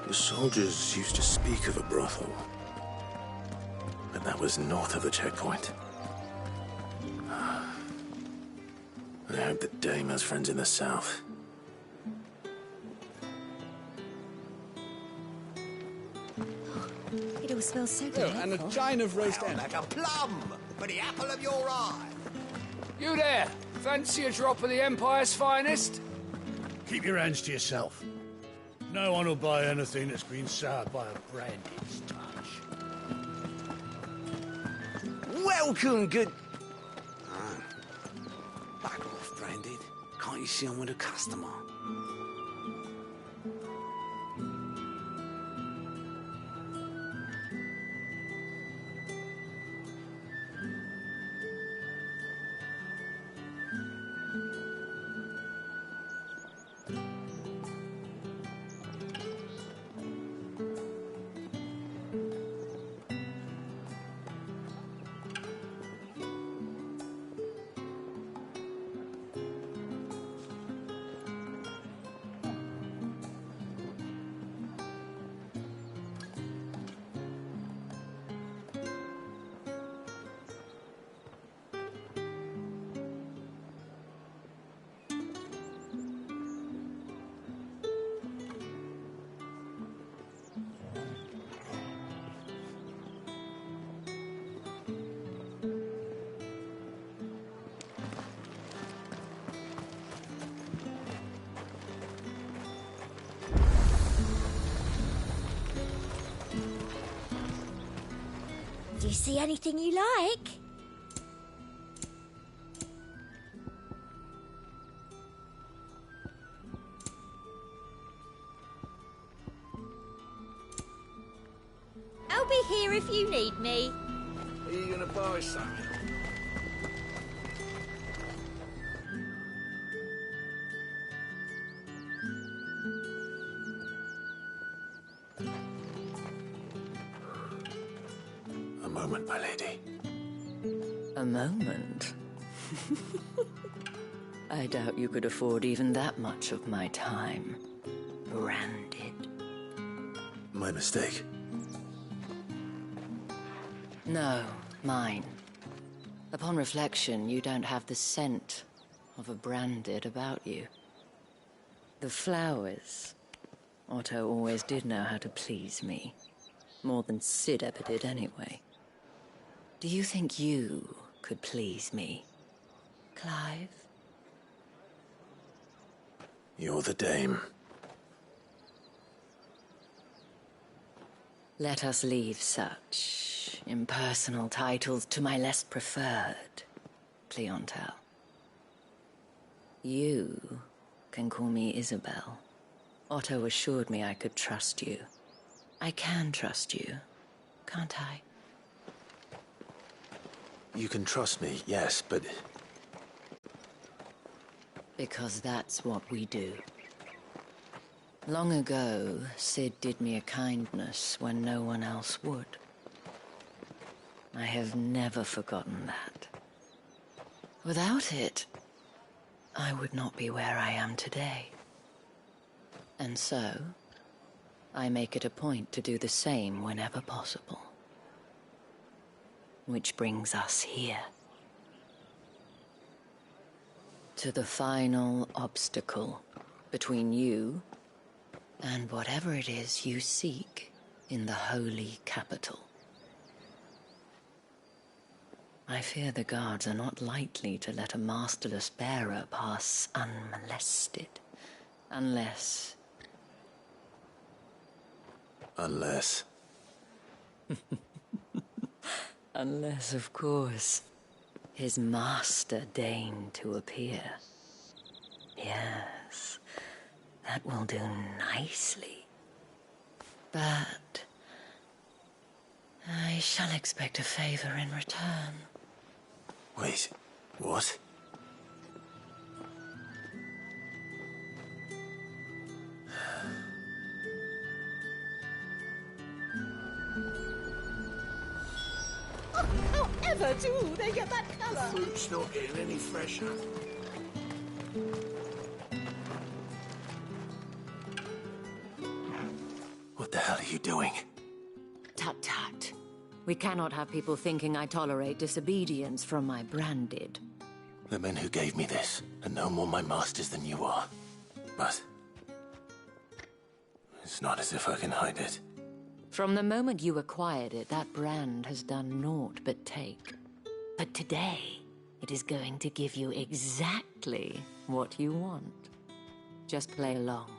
The soldiers used to speak of a brothel, but that was north of the checkpoint. I hope that Dame has friends in the south. It all smells so Oh, good. and a chine of roast end. Like a plum for the apple of your eye. You there! Fancy a drop of the Empire's finest? Keep your hands to yourself. No one will buy anything that's been soured by a branded's touch. Welcome, good... Back off, Branded. Can't you see I'm with a customer? See anything you like? I'll be here if you need me. Are you gonna buy something? A moment, my lady. A moment? I doubt you could afford even that much of my time. Branded. My mistake. No, mine. Upon reflection, you don't have the scent of a Branded about you. The flowers. Otto always did know how to please me. More than Sid ever did anyway. Do you think you could please me, Clive? You're the dame. Let us leave such impersonal titles to my less preferred clientele. You can call me Isabel. Otto assured me I could trust you. I can trust you, can't I? You can trust me, yes, but... Because that's what we do. Long ago, Sid did me a kindness when no one else would. I have never forgotten that. Without it, I would not be where I am today. And so, I make it a point to do the same whenever possible. Which brings us here. To the final obstacle between you and whatever it is you seek in the holy capital. I fear the guards are not likely to let a masterless bearer pass unmolested. Unless... Unless, of course, his master deigned to appear. Yes, that will do nicely. But I shall expect a favor in return. Wait, what? However do they get that colour? Fruit's not getting any fresher. What the hell are you doing? Tut tut. We cannot have people thinking I tolerate disobedience from my Branded. The men who gave me this are no more my masters than you are. But... it's not as if I can hide it. From the moment you acquired it, that brand has done naught but take. But today, it is going to give you exactly what you want. Just play along.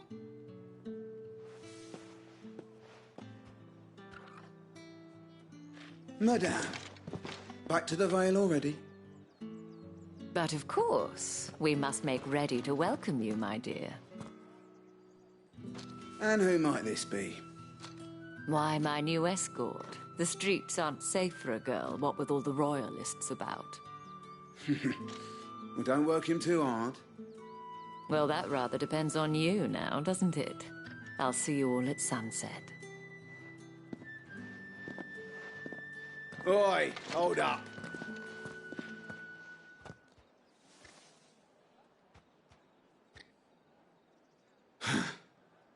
Madame, back to the Vale already? But of course, we must make ready to welcome you, my dear. And who might this be? Why, my new escort. The streets aren't safe for a girl, what with all the royalists about. Well, don't work him too hard. Well, that rather depends on you now, doesn't it? I'll see you all at sunset. Oi, hold up.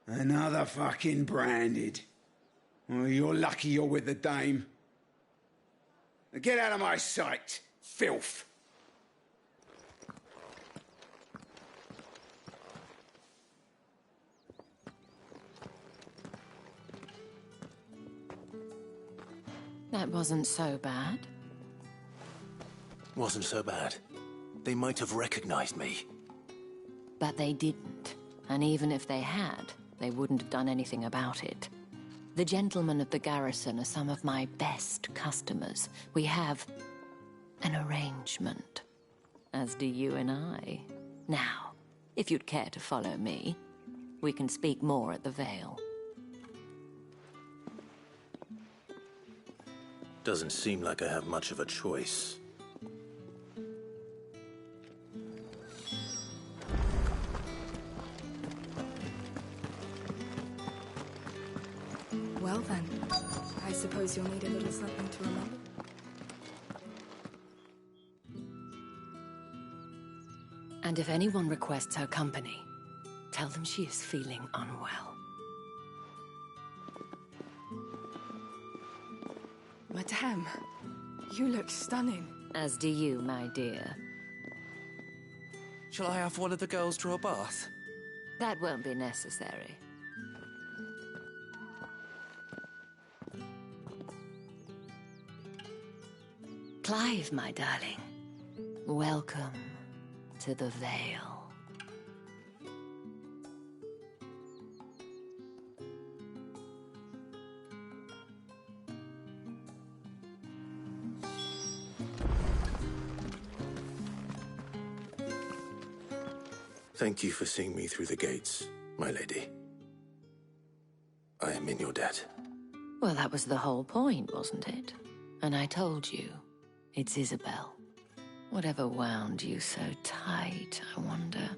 Another fucking Branded. Oh, you're lucky you're with the dame. Now get out of my sight, filth. That wasn't so bad. Wasn't so bad. They might have recognized me. But they didn't. And even if they had, they wouldn't have done anything about it. The gentlemen of the garrison are some of my best customers. We have an arrangement, as do you and I. Now, if you'd care to follow me, we can speak more at the Vale. Doesn't seem like I have much of a choice. Well then, I suppose you'll need a little something to remember. And if anyone requests her company, tell them she is feeling unwell. Madame, you look stunning. As do you, my dear. Shall I have one of the girls draw a bath? That won't be necessary. Clive, my darling. Welcome to the Vale. Thank you for seeing me through the gates, my lady. I am in your debt. Well, that was the whole point, wasn't it? And I told you, it's Isabel. Whatever wound you so tight, I wonder.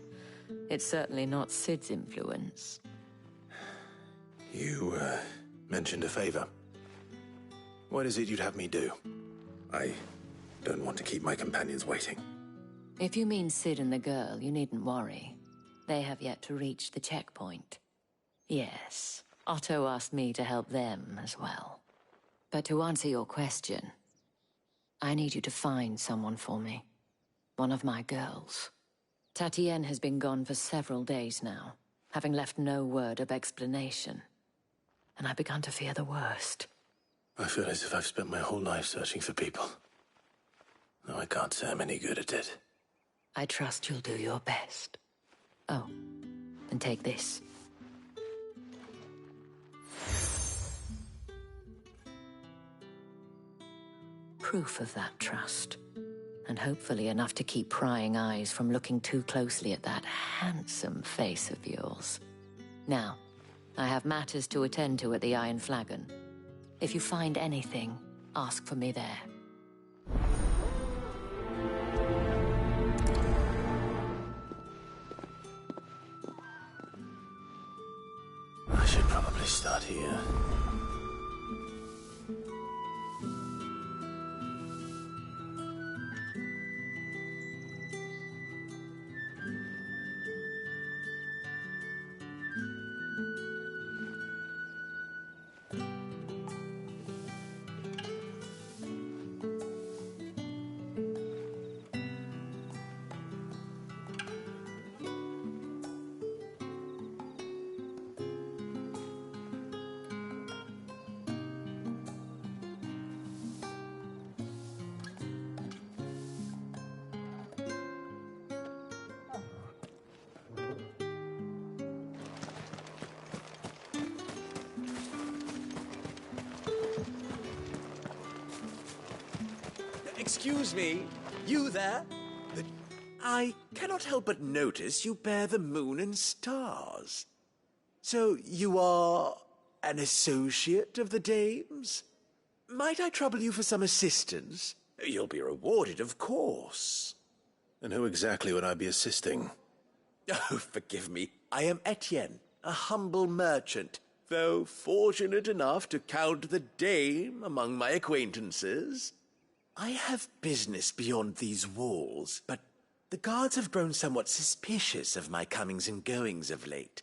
It's certainly not Sid's influence. You, mentioned a favor. What is it you'd have me do? I don't want to keep my companions waiting. If you mean Sid and the girl, you needn't worry. They have yet to reach the checkpoint. Yes, Otto asked me to help them as well. But to answer your question, I need you to find someone for me. One of my girls. Tatienne has been gone for several days now, having left no word of explanation. And I've begun to fear the worst. I feel as if I've spent my whole life searching for people. Though I can't say I'm any good at it. I trust you'll do your best. Oh, and take this. Proof of that trust. And hopefully enough to keep prying eyes from looking too closely at that handsome face of yours. Now, I have matters to attend to at the Iron Flagon. If you find anything, ask for me there. I should probably start here. Excuse me, you there? I cannot help but notice you bear the moon and stars. So you are an associate of the dames? Might I trouble you for some assistance? You'll be rewarded, of course. And who exactly would I be assisting? Oh, forgive me. I am Etienne, a humble merchant, though fortunate enough to count the dame among my acquaintances. I have business beyond these walls, but the guards have grown somewhat suspicious of my comings and goings of late.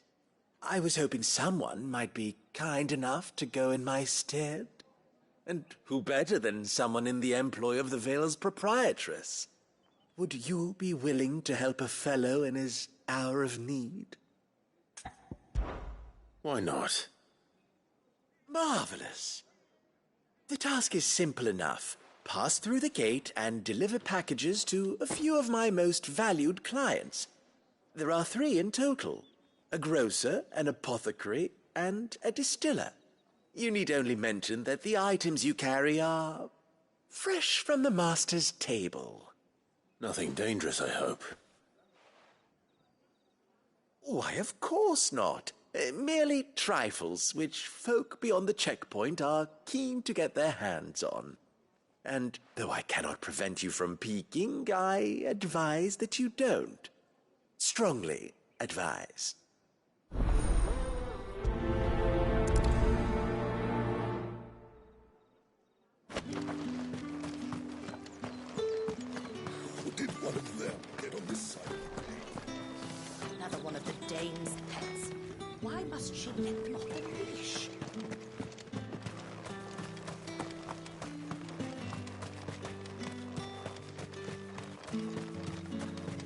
I was hoping someone might be kind enough to go in my stead. And who better than someone in the employ of the Vale's proprietress? Would you be willing to help a fellow in his hour of need? Why not? Marvelous. The task is simple enough. Pass through the gate and deliver packages to a few of my most valued clients. There are 3 in total. A grocer, an apothecary, and a distiller. You need only mention that the items you carry are fresh from the master's table. Nothing dangerous, I hope. Why, of course not. Merely trifles which folk beyond the checkpoint are keen to get their hands on. And though I cannot prevent you from peeking, I advise that you don't. Strongly advise. Did one of them get on this side? Another one of the dame's pets. Why must she let them off the leash?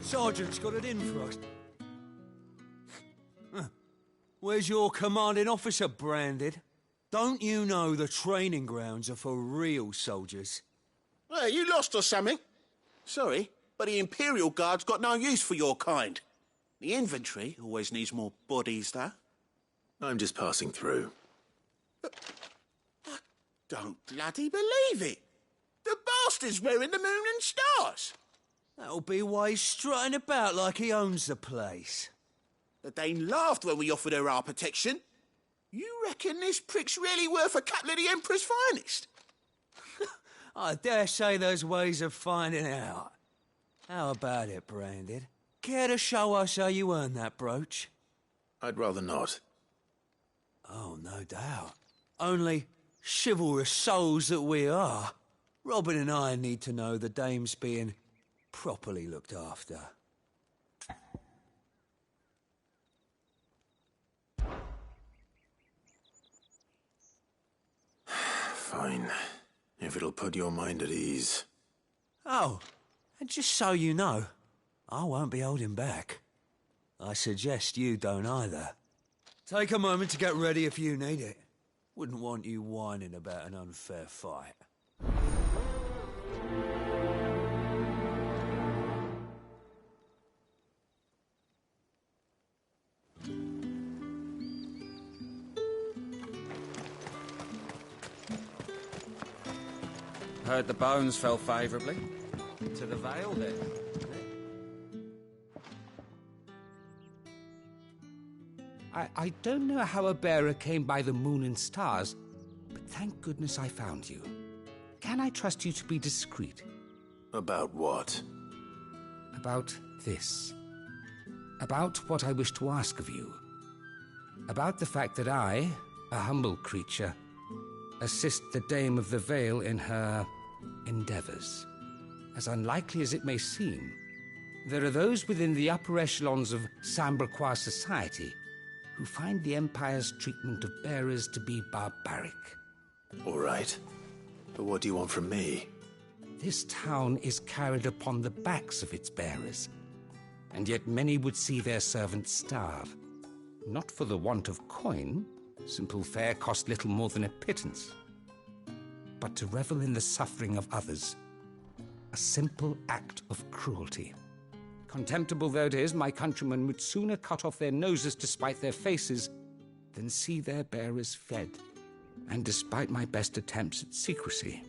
Sergeant's got it in for us. Where's your commanding officer, Branded? Don't you know the training grounds are for real soldiers? Well, you lost or something? Sorry, but the Imperial Guard's got no use for your kind. The infantry always needs more bodies, though. I'm just passing through. I don't bloody believe it. The bastard's wearing the moon and stars. That'll be why he's strutting about like he owns the place. The Dane laughed when we offered her our protection. You reckon this prick's really worth a couple of the Emperor's finest? I dare say there's ways of finding out. How about it, Branded? Care to show us how you earned that brooch? I'd rather not. Oh, no doubt. Only chivalrous souls that we are, Robin and I need to know the dame's being properly looked after. Fine. If it'll put your mind at ease. Oh, and just so you know, I won't be holding back. I suggest you don't either. Take a moment to get ready if you need it. Wouldn't want you whining about an unfair fight. Heard the bones fell favourably. To the Vale, then. I don't know how a bearer came by the moon and stars, but thank goodness I found you. Can I trust you to be discreet? About what? About this. About what I wish to ask of you. About the fact that I, a humble creature, assist the Dame of the Vale in her endeavours. As unlikely as it may seem, there are those within the upper echelons of Samberquois society who find the Empire's treatment of bearers to be barbaric. All right. But what do you want from me? This town is carried upon the backs of its bearers, and yet many would see their servants starve. Not for the want of coin, simple fare cost little more than a pittance, but to revel in the suffering of others, a simple act of cruelty. Contemptible though it is, my countrymen would sooner cut off their noses to spite their faces than see their bearers fed. And despite my best attempts at secrecy,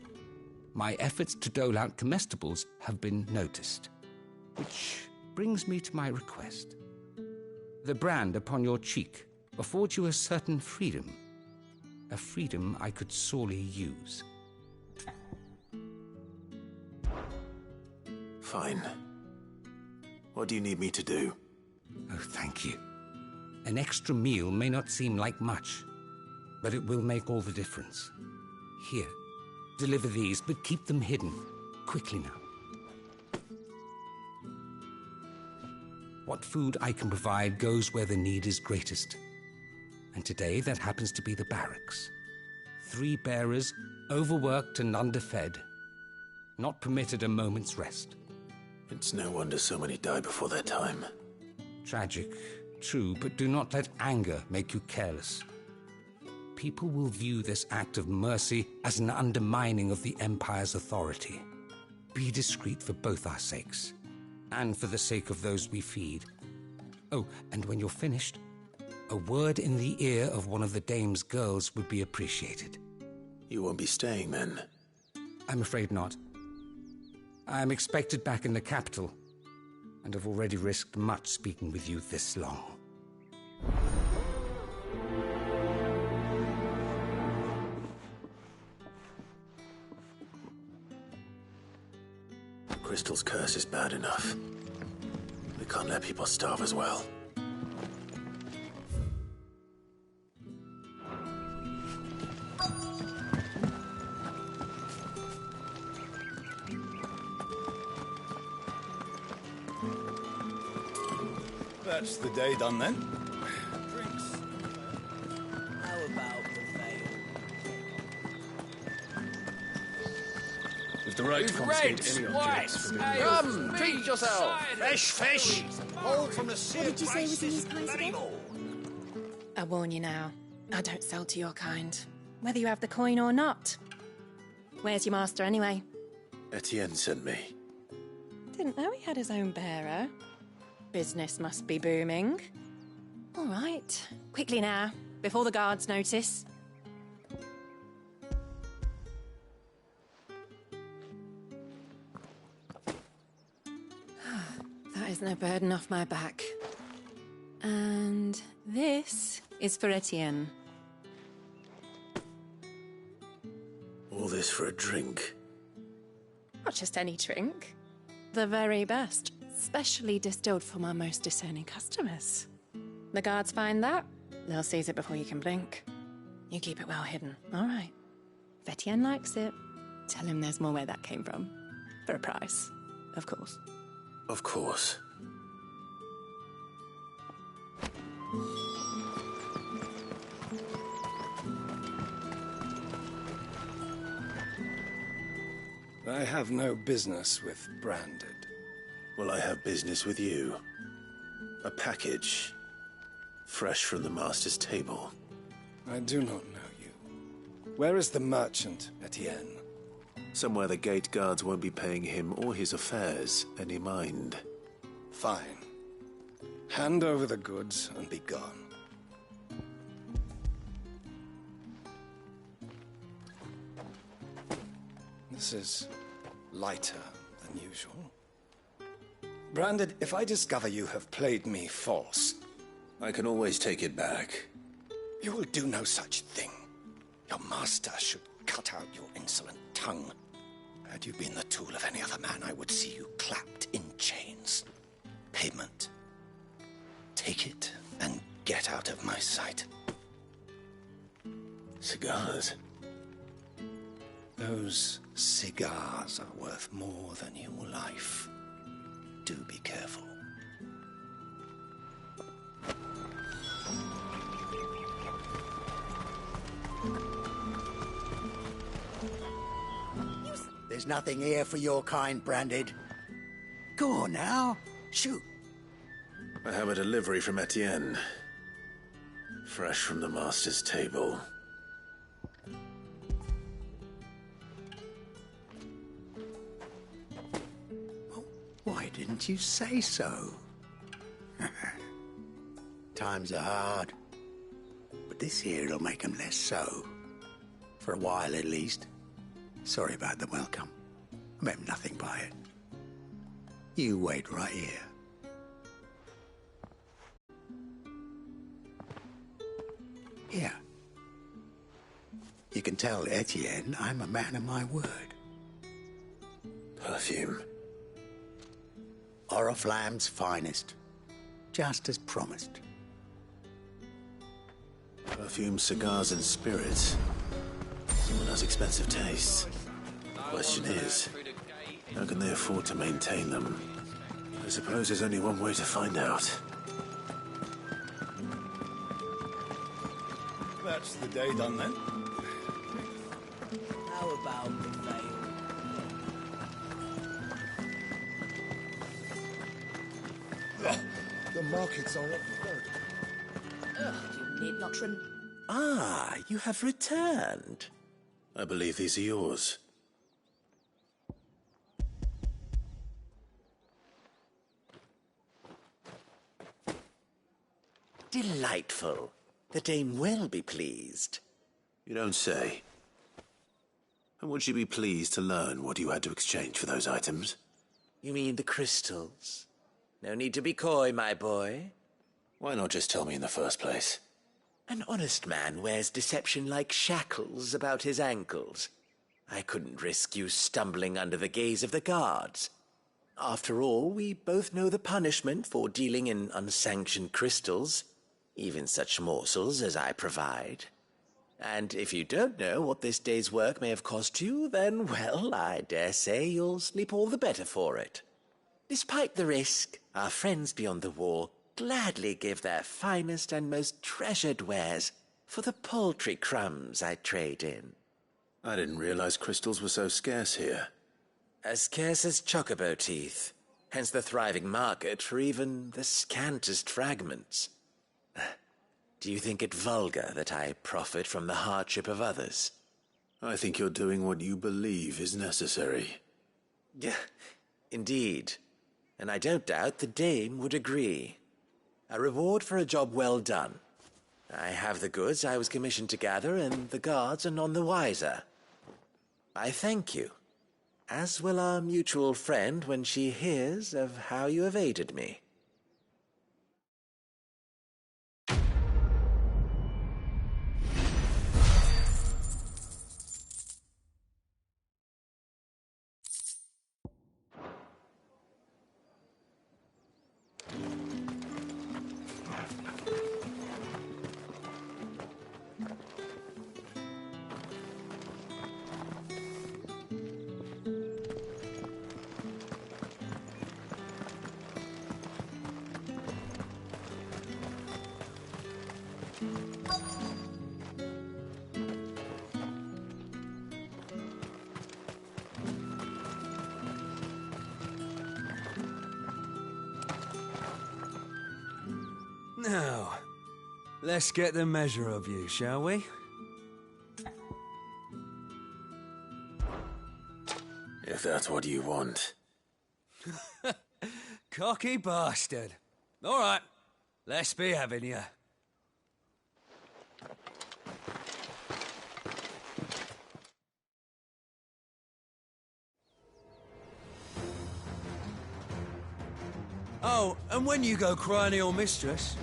my efforts to dole out comestibles have been noticed. Which brings me to my request. The brand upon your cheek affords you a certain freedom. A freedom I could sorely use. Fine. What do you need me to do? Oh, thank you. An extra meal may not seem like much, but it will make all the difference. Here, deliver these, but keep them hidden. Quickly now. What food I can provide goes where the need is greatest. And today that happens to be the barracks. 3 bearers, overworked and underfed, not permitted a moment's rest. It's no wonder so many die before their time. Tragic, true, but do not let anger make you careless. People will view this act of mercy as an undermining of the Empire's authority. Be discreet for both our sakes, and for the sake of those we feed. Oh, and when you're finished, A word in the ear of one of the dame's girls would be appreciated. You won't be staying then? I'm afraid not. I'm expected back in the capital, and have already risked much speaking with you this long. The crystal's curse is bad enough. We can't let people starve as well. That's the day done then. Drinks. How about the veil? With the right to confiscate any objects for the Come, treat yourself. Fish, fish! All from the sea. What did you say was in his prize again? I warn you now, I don't sell to your kind, whether you have the coin or not. Where's your master anyway? Etienne sent me. Didn't know he had his own bearer. Business must be booming. All right, quickly now, before the guards notice. That is no burden off my back. And this is for Etienne. All this for a drink. Not just any drink. The very best, specially distilled for my most discerning customers. The guards find that, they'll seize it before you can blink. You keep it well hidden, all right? If Etienne likes it, tell him there's more where that came from. For a price, of course. Of course. I have no business with Branded. Well, I have business with you. A package. Fresh from the master's table. I do not know you. Where is the merchant, Etienne? Somewhere the gate guards won't be paying him or his affairs any mind. Fine. Hand over the goods and be gone. This is lighter than usual. Branded, if I discover you have played me false... I can always take it back. You will do no such thing. Your master should cut out your insolent tongue. Had you been the tool of any other man, I would see you clapped in chains. Payment. Take it and get out of my sight. Cigars? Those cigars are worth more than your life. Do be careful. There's nothing here for your kind, Branded. Go on now. Shoot. I have a delivery from Etienne. Fresh from the master's table. Why didn't you say so? Times are hard. But this here'll make them less so. For a while, at least. Sorry about the welcome. I meant nothing by it. You wait right here. Here. You can tell Etienne I'm a man of my word. Perfume. Oriflamme's finest. Just as promised. Perfume, cigars, and spirits. Someone has expensive tastes. Question is, how can they afford to maintain them? I suppose there's only one way to find out. That's the day done then. How about the veil? The markets are up for vote. You need not rem... Ah, you have returned. I believe these are yours. Delightful. The dame will be pleased. You don't say. And would she be pleased to learn what you had to exchange for those items? You mean the crystals? No need to be coy, my boy. Why not just tell me in the first place? An honest man wears deception like shackles about his ankles. I couldn't risk you stumbling under the gaze of the guards. After all, we both know the punishment for dealing in unsanctioned crystals, even such morsels as I provide. And if you don't know what this day's work may have cost you, then, well, I dare say you'll sleep all the better for it. Despite the risk, our friends beyond the wall gladly give their finest and most treasured wares for the paltry crumbs I trade in. I didn't realize crystals were so scarce here. As scarce as chocobo teeth, hence the thriving market for even the scantest fragments. Do you think it vulgar that I profit from the hardship of others? I think you're doing what you believe is necessary. Yeah, indeed. And I don't doubt the dame would agree. A reward for a job well done. I have the goods I was commissioned to gather, and the guards are none the wiser. I thank you, as will our mutual friend when she hears of how you have aided me. Now, let's get the measure of you, shall we? If that's what you want. Cocky bastard. All right, let's be having you. Oh, and when you go crying to your mistress,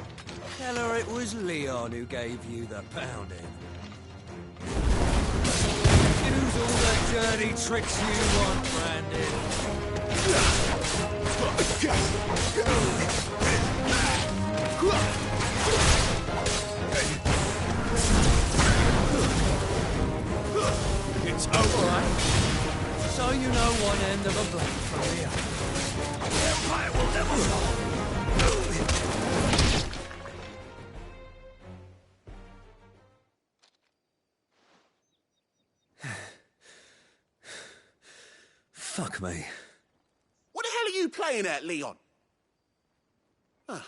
tell her it was Leon who gave you the pounding. Use all the dirty tricks you want, Brandon. It's over, right? So you know one end of a blade from the other. The Empire will never fall. Fuck me. What the hell are you playing at, Leon? Ah,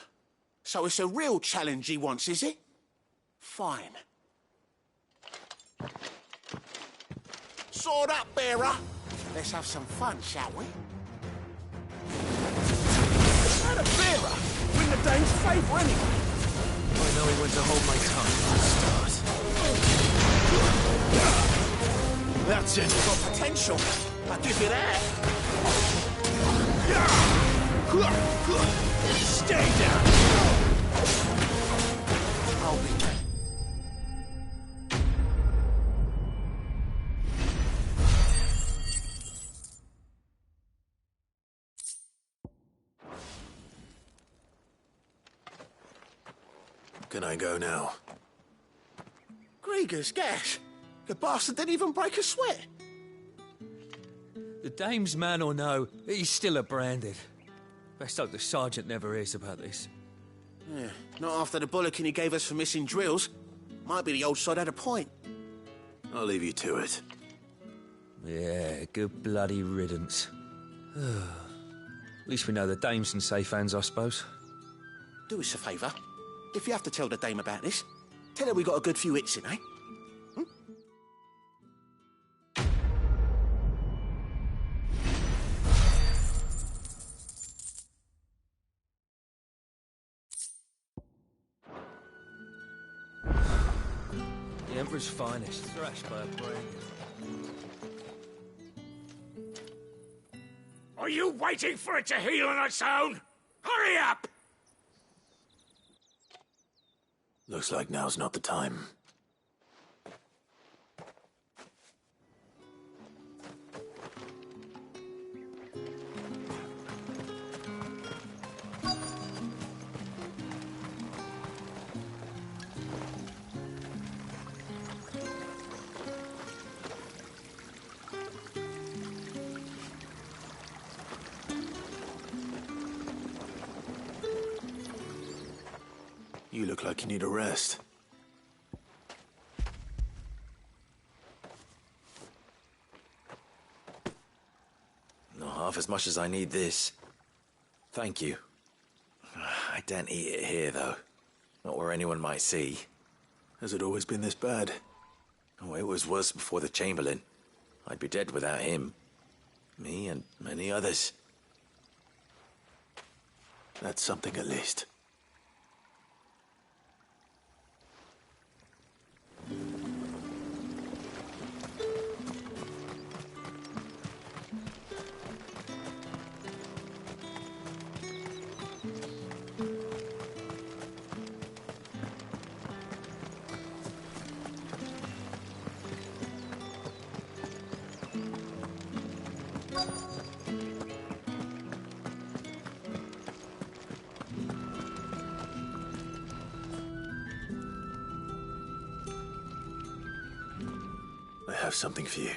so it's a real challenge he wants, is it? Fine. Sword up, bearer. Let's have some fun, shall we? Not a bearer. Win the dame's favour anyway. I know he went to hold my tongue for a start. That's it. You've got potential. I'll give you that. Stay down. I'll be back. Can I go now? Grieger's gas. The bastard didn't even break a sweat. The dame's man or no, he's still a branded. Best hope the sergeant never hears about this. Yeah, not after the bullocking he gave us for missing drills. Might be the old sod had a point. I'll leave you to it. Yeah, good bloody riddance. At least we know the dame's in safe hands, I suppose. Do us a favour. If you have to tell the dame about this, tell her we got a good few hits in, eh? Emperor's finest, thrashed by a brain. Are you waiting for it to heal on its own? Hurry up! Looks like now's not the time. You look like you need a rest. Not half as much as I need this. Thank you. I daren't eat it here, though. Not where anyone might see. Has it always been this bad? Oh, it was worse before the Chamberlain. I'd be dead without him. Me and many others. That's something at least. I have something for you.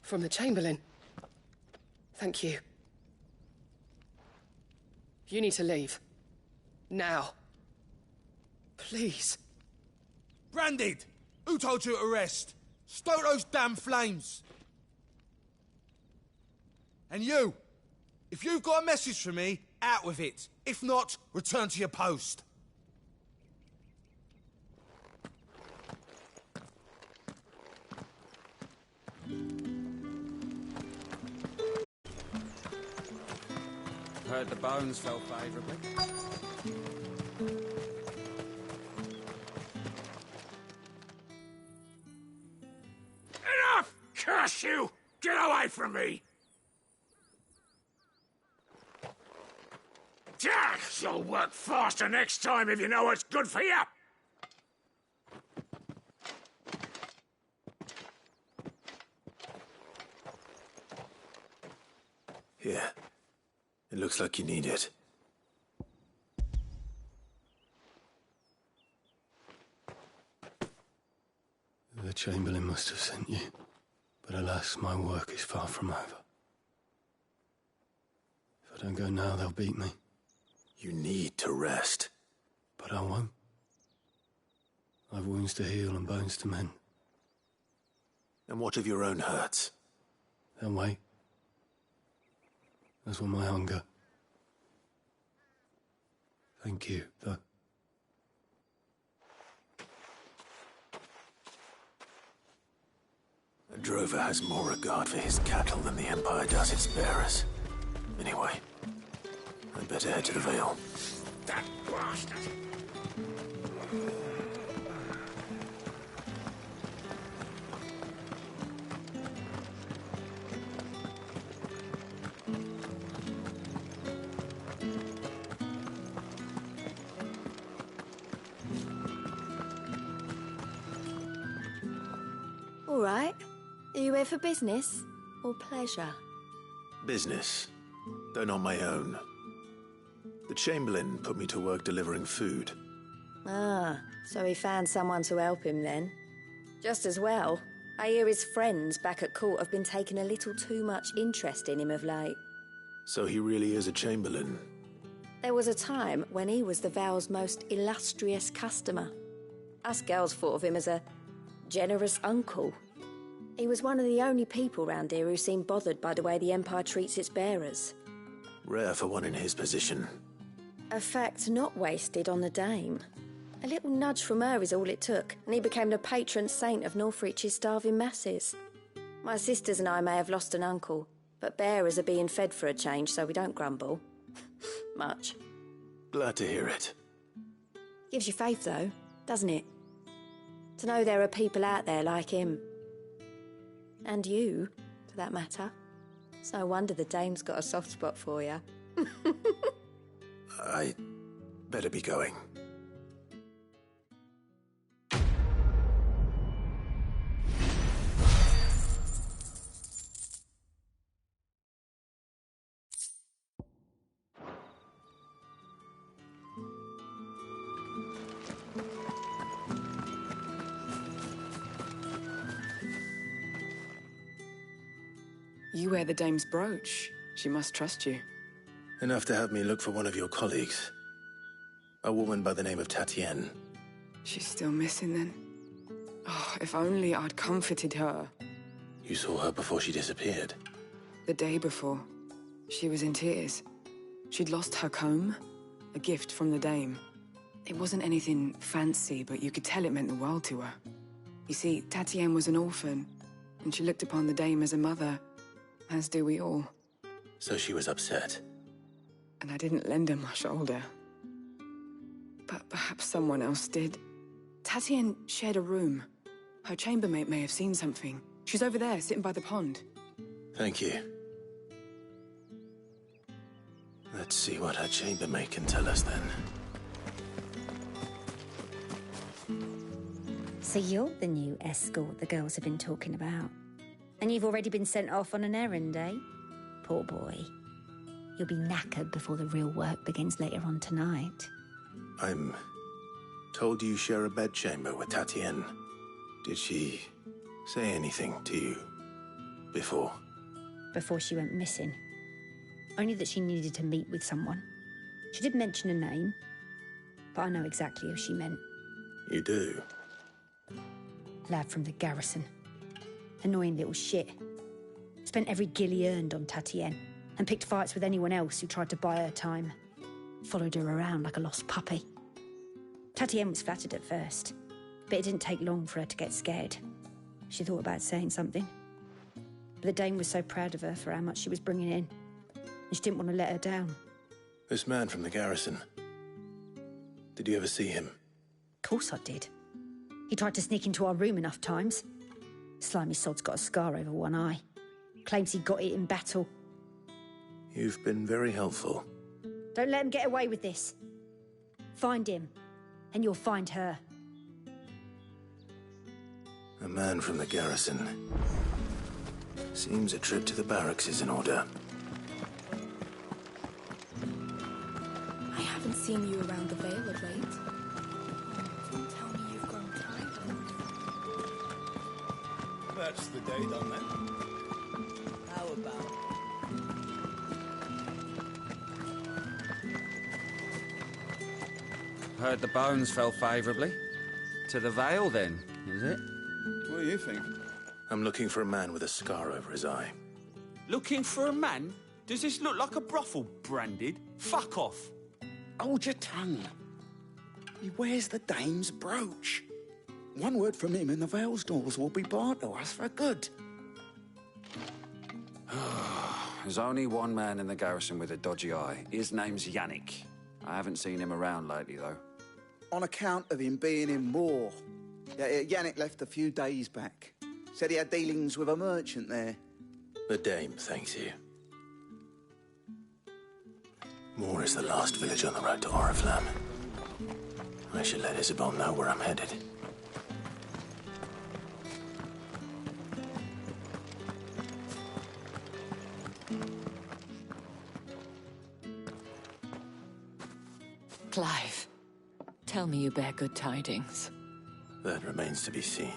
From the Chamberlain. Thank you. You need to leave. Now. Please. Branded! Who told you to rest? Stoke those damn flames! And you! If you've got a message for me, out with it. If not, return to your post. Heard the bones fell favourably. Enough! Curse you! Get away from me! You'll work faster next time if you know what's good for you! Here. It looks like you need it. The Chamberlain must have sent you, but alas, my work is far from over. If I don't go now, they'll beat me. You need to rest. But I won't. I've wounds to heal and bones to mend. And what of your own hurts? They'll wait. As will my hunger. Thank you, though. A drover has more regard for his cattle than the Empire does its bearers. Anyway, I'd better head to the Vale. That bastard! All right. Are you here for business or pleasure? Business, though not my own. The Chamberlain put me to work delivering food. Ah, so he found someone to help him then. Just as well. I hear his friends back at court have been taking a little too much interest in him of late. So he really is a Chamberlain. There was a time when he was the Vale's most illustrious customer. Us girls thought of him as a generous uncle. He was one of the only people round here who seemed bothered by the way the Empire treats its bearers. Rare for one in his position. A fact not wasted on the dame. A little nudge from her is all it took, and he became the patron saint of Northreach's starving masses. My sisters and I may have lost an uncle, But bearers are being fed for a change, so we don't grumble. Much. Glad to hear it. Gives you faith, though, doesn't it? To know there are people out there like him. And you, for that matter. It's no wonder the dame's got a soft spot for you. I better be going. You wear the dame's brooch. She must trust you. Enough to have me look for one of your colleagues. A woman by the name of Tatienne. She's still missing then. Oh, if only I'd comforted her. You saw her before she disappeared? The day before. She was in tears. She'd lost her comb, a gift from the dame. It wasn't anything fancy, but you could tell it meant the world to her. You see, Tatienne was an orphan, and she looked upon the dame as a mother, as do we all. So she was upset. And I didn't lend her my shoulder. But perhaps someone else did. Tatienne shared a room. Her chambermaid may have seen something. She's over there, sitting by the pond. Thank you. Let's see what her chambermaid can tell us then. So you're the new escort the girls have been talking about. And you've already been sent off on an errand, eh? Poor boy. You'll be knackered before the real work begins later on tonight. I'm told you share a bedchamber with Tatienne. Did she say anything to you before? Before she went missing. Only that she needed to meet with someone. She did mention a name, but I know exactly who she meant. You do? Lad from the garrison. Annoying little shit. Spent every guil he earned on Tatienne, and picked fights with anyone else who tried to buy her time. Followed her around like a lost puppy. Tatienne was flattered at first, but it didn't take long for her to get scared. She thought about saying something. But the dame was so proud of her for how much she was bringing in, and she didn't want to let her down. This man from the garrison. Did you ever see him? Of course I did. He tried to sneak into our room enough times. Slimy sod's got a scar over one eye. Claims he got it in battle. You've been very helpful. Don't let him get away with this. Find him, and you'll find her. A man from the garrison. Seems a trip to the barracks is in order. I haven't seen you around the Vale of late. Don't tell me you've grown tired. That's the day done then. How about? Heard the bones fell favourably. To the Vale, then, is it? What do you think? I'm looking for a man with a scar over his eye. Looking for a man? Does this look like a brothel, Branded? Fuck off. Hold your tongue. He wears the dame's brooch. One word from him and the Vale's doors will be barred to us for good. There's only one man in the garrison with a dodgy eye. His name's Yannick. I haven't seen him around lately, though. On account of him being in war. Yannick left a few days back. Said he had dealings with a merchant there. The dame thanks you. Moor is the last village on the road to Oriflamme. I should let Isabel know where I'm headed. Clive, tell me you bear good tidings. That remains to be seen.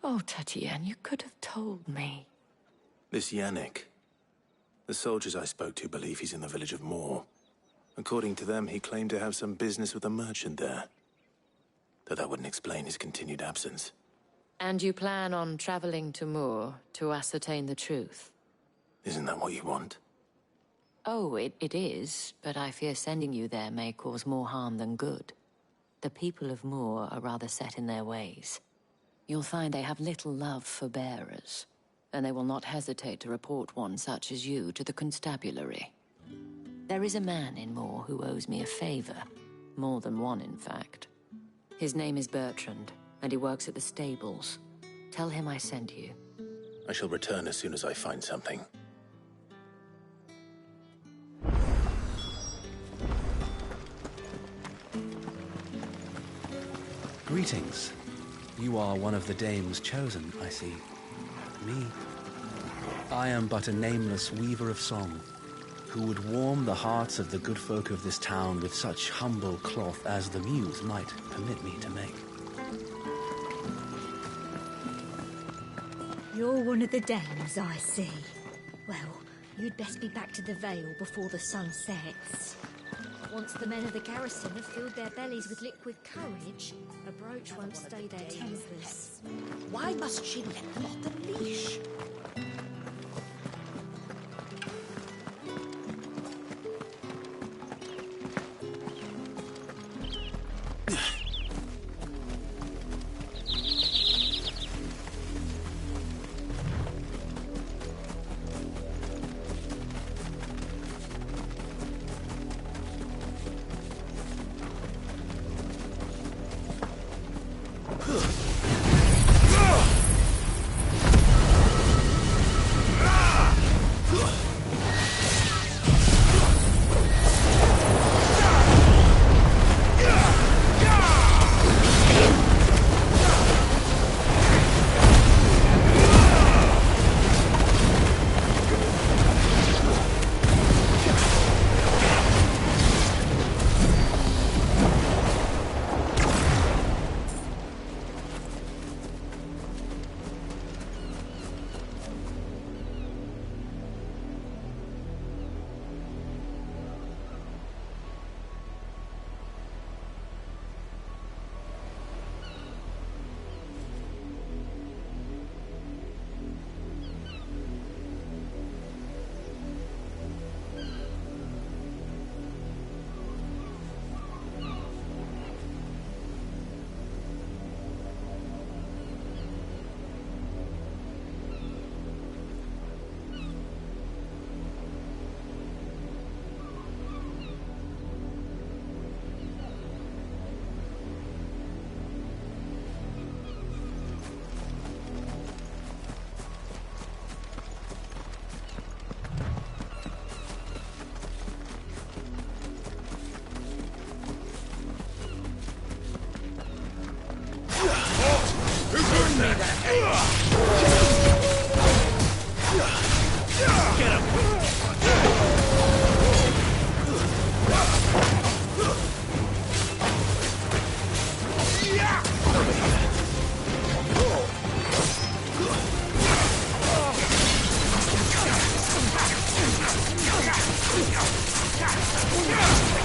Oh, Tatienne, you could have told me. This Yannick. The soldiers I spoke to believe he's in the village of Moor. According to them, he claimed to have some business with a merchant there. Though that wouldn't explain his continued absence. And you plan on traveling to Moor to ascertain the truth? Isn't that what you want? Oh, it is, but I fear sending you there may cause more harm than good. The people of Moor are rather set in their ways. You'll find they have little love for bearers, and they will not hesitate to report one such as you to the constabulary. There is a man in Moor who owes me a favor. More than one, in fact. His name is Bertrand, and he works at the stables. Tell him I sent you. I shall return as soon as I find something. Greetings. You are one of the dames chosen, I see. Me? I am but a nameless weaver of song, who would warm the hearts of the good folk of this town with such humble cloth as the muse might permit me to make. You're one of the dames, I see. Well, you'd best be back to the Vale before the sun sets. Once the men of the garrison have filled their bellies with liquid courage, a brooch won't stay their tempers. Why must she let them off the leash?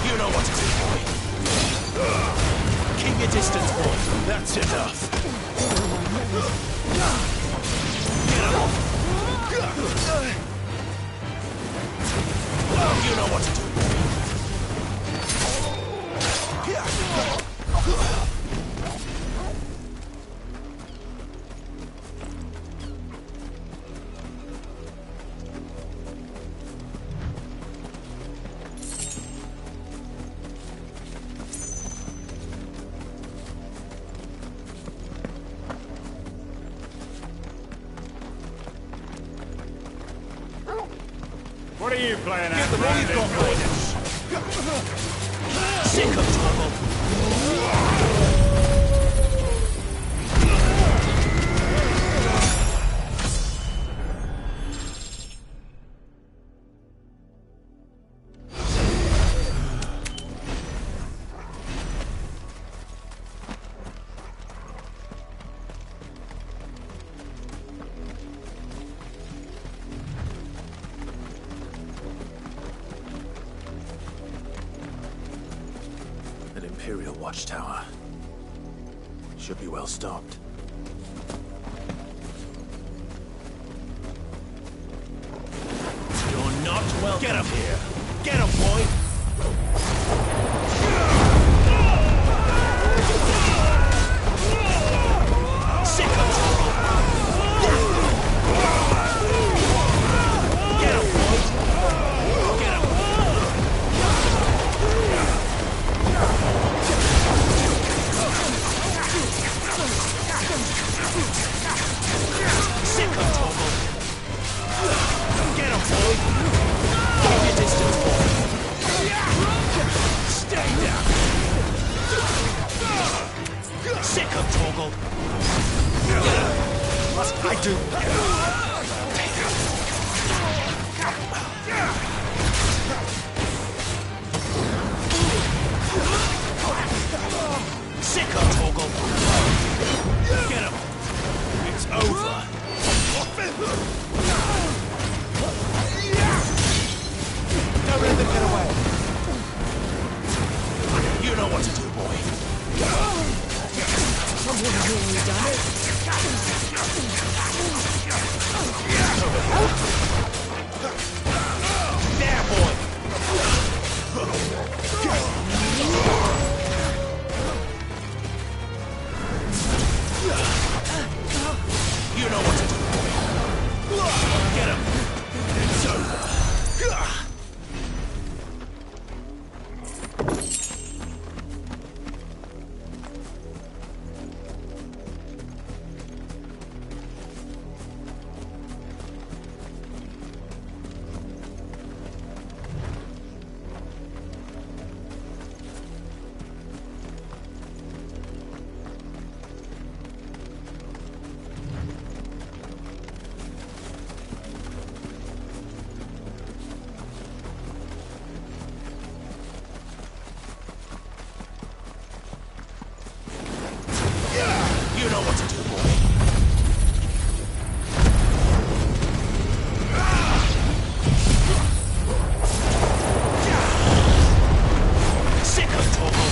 You know what to do, boy. Keep your distance, boy. That's enough. Get up. You know what to do. What are you playing Get at? the ball you've got, boy. Sick of trouble. An Imperial watchtower. Should be well stocked. You're not welcome. Get up here. Sick of Torgal. Get him, boy. Keep your distance, boy. Stay down. Sick of Torgal. Must I do? Sick of Torgal. Get him. It's over. Don't let them get away. You know what to do, boy. Someone really done it. There, boy. You know what to do, boy. Get him. It's over. You know what to do, boy. Sick of Torgal.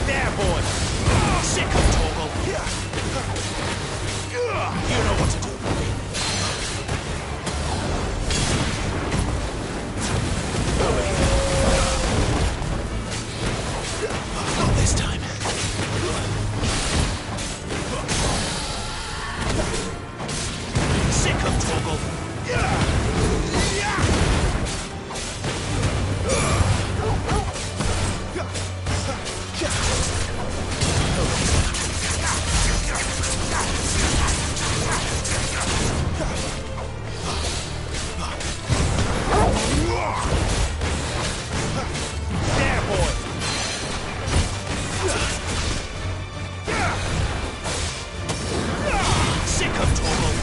There, boy. Sick of Torgal. You know what to do, boy. Not this time. Sick of Torgal. There, boy. Sick of Torgal.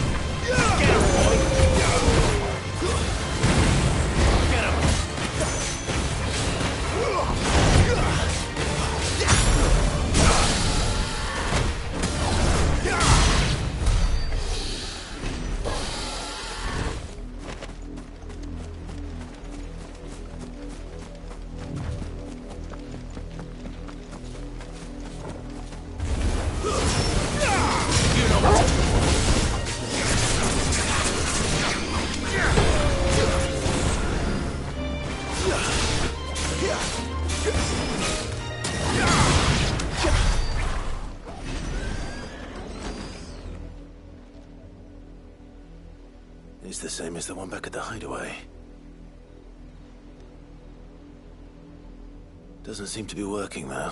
Get him, boy. Get him. You know what to do. It's the same as the one back at the hideaway. Doesn't seem to be working, though.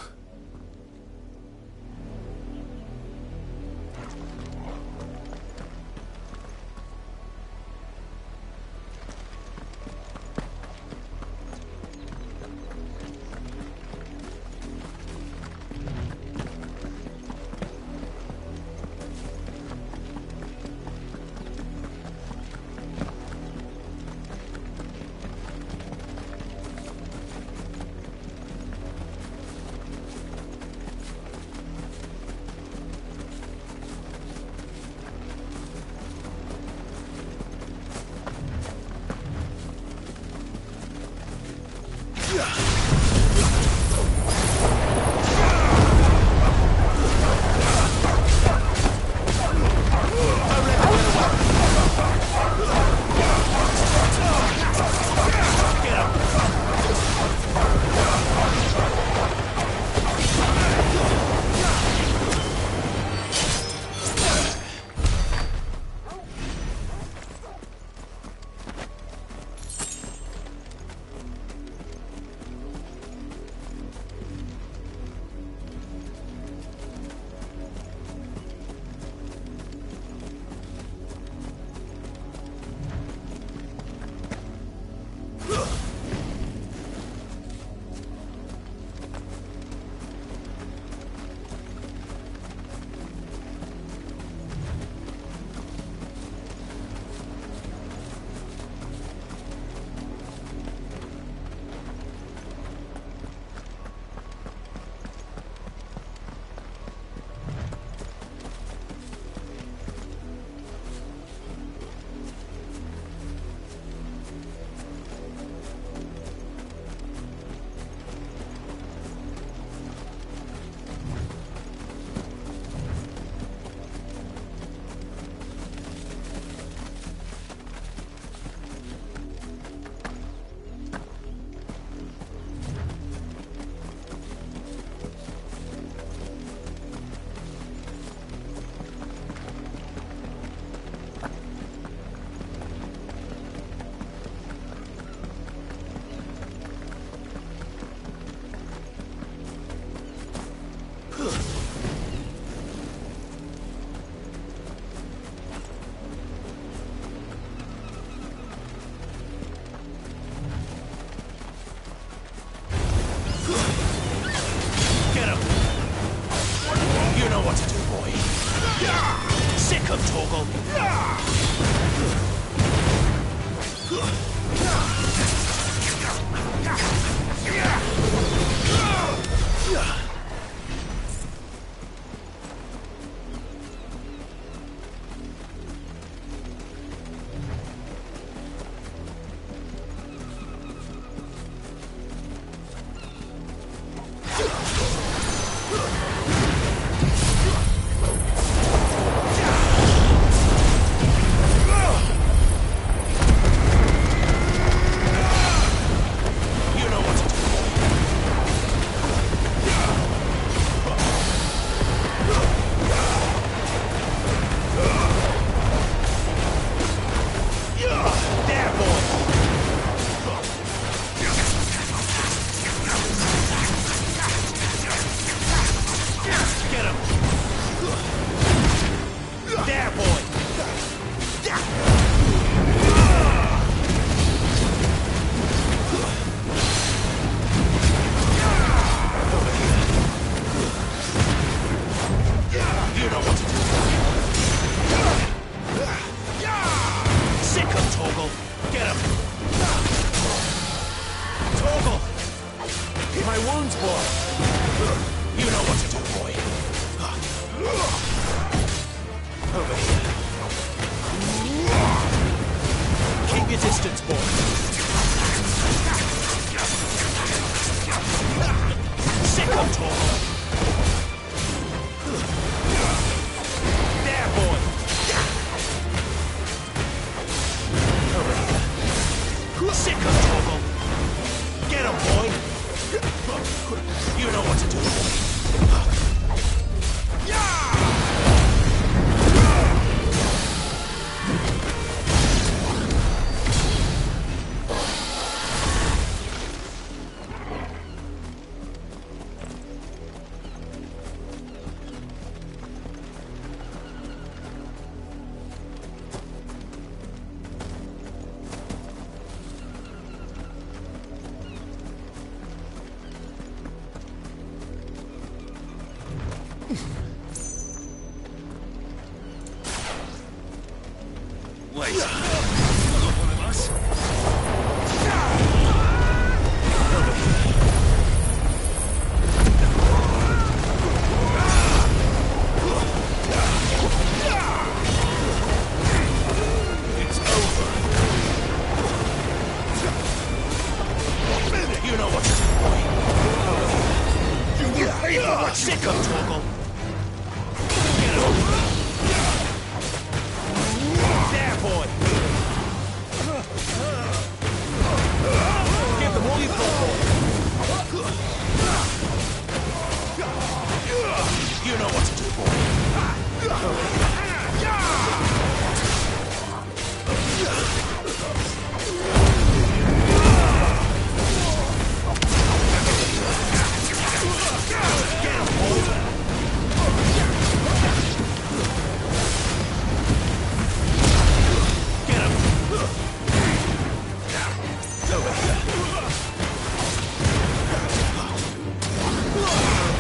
Sick 'em, Torgal! Wait. One of us? It's over. You know what to do, boy. You will pay for what sick of, Torgal. Get over. There, boy. Give them all you've got, boy. You know what to do, boy.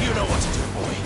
You know what to do, boy.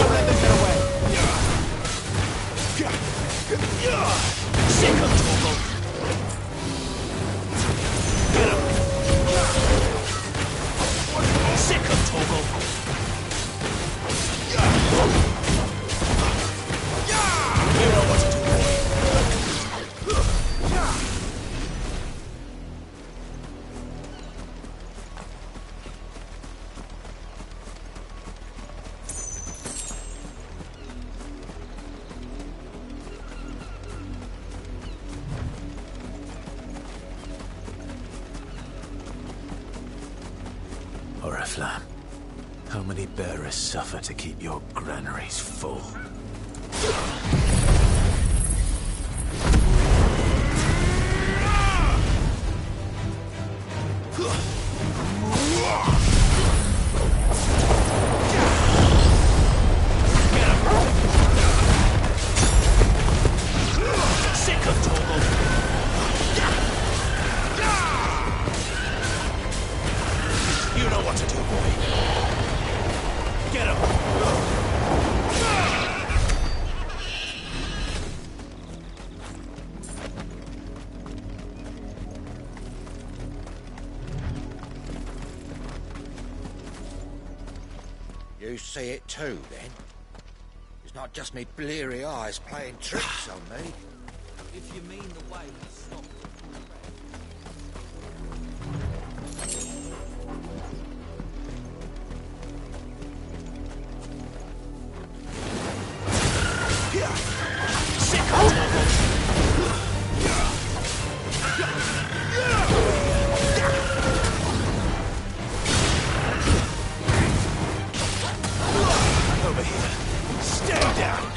Don't let them get away. Sick of Torgal. Oriflamme. How many bearers suffer to keep your granaries full? Sick of Torgal! You know what to do, boy. Get him! You see it too, then? It's not just me bleary eyes playing tricks on me. If you mean the way he stopped Over here. Stay down!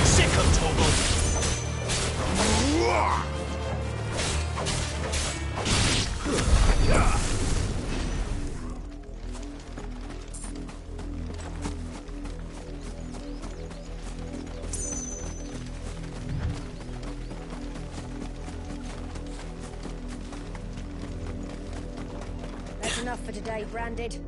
Sick of Torgal! That's enough for today, Branded.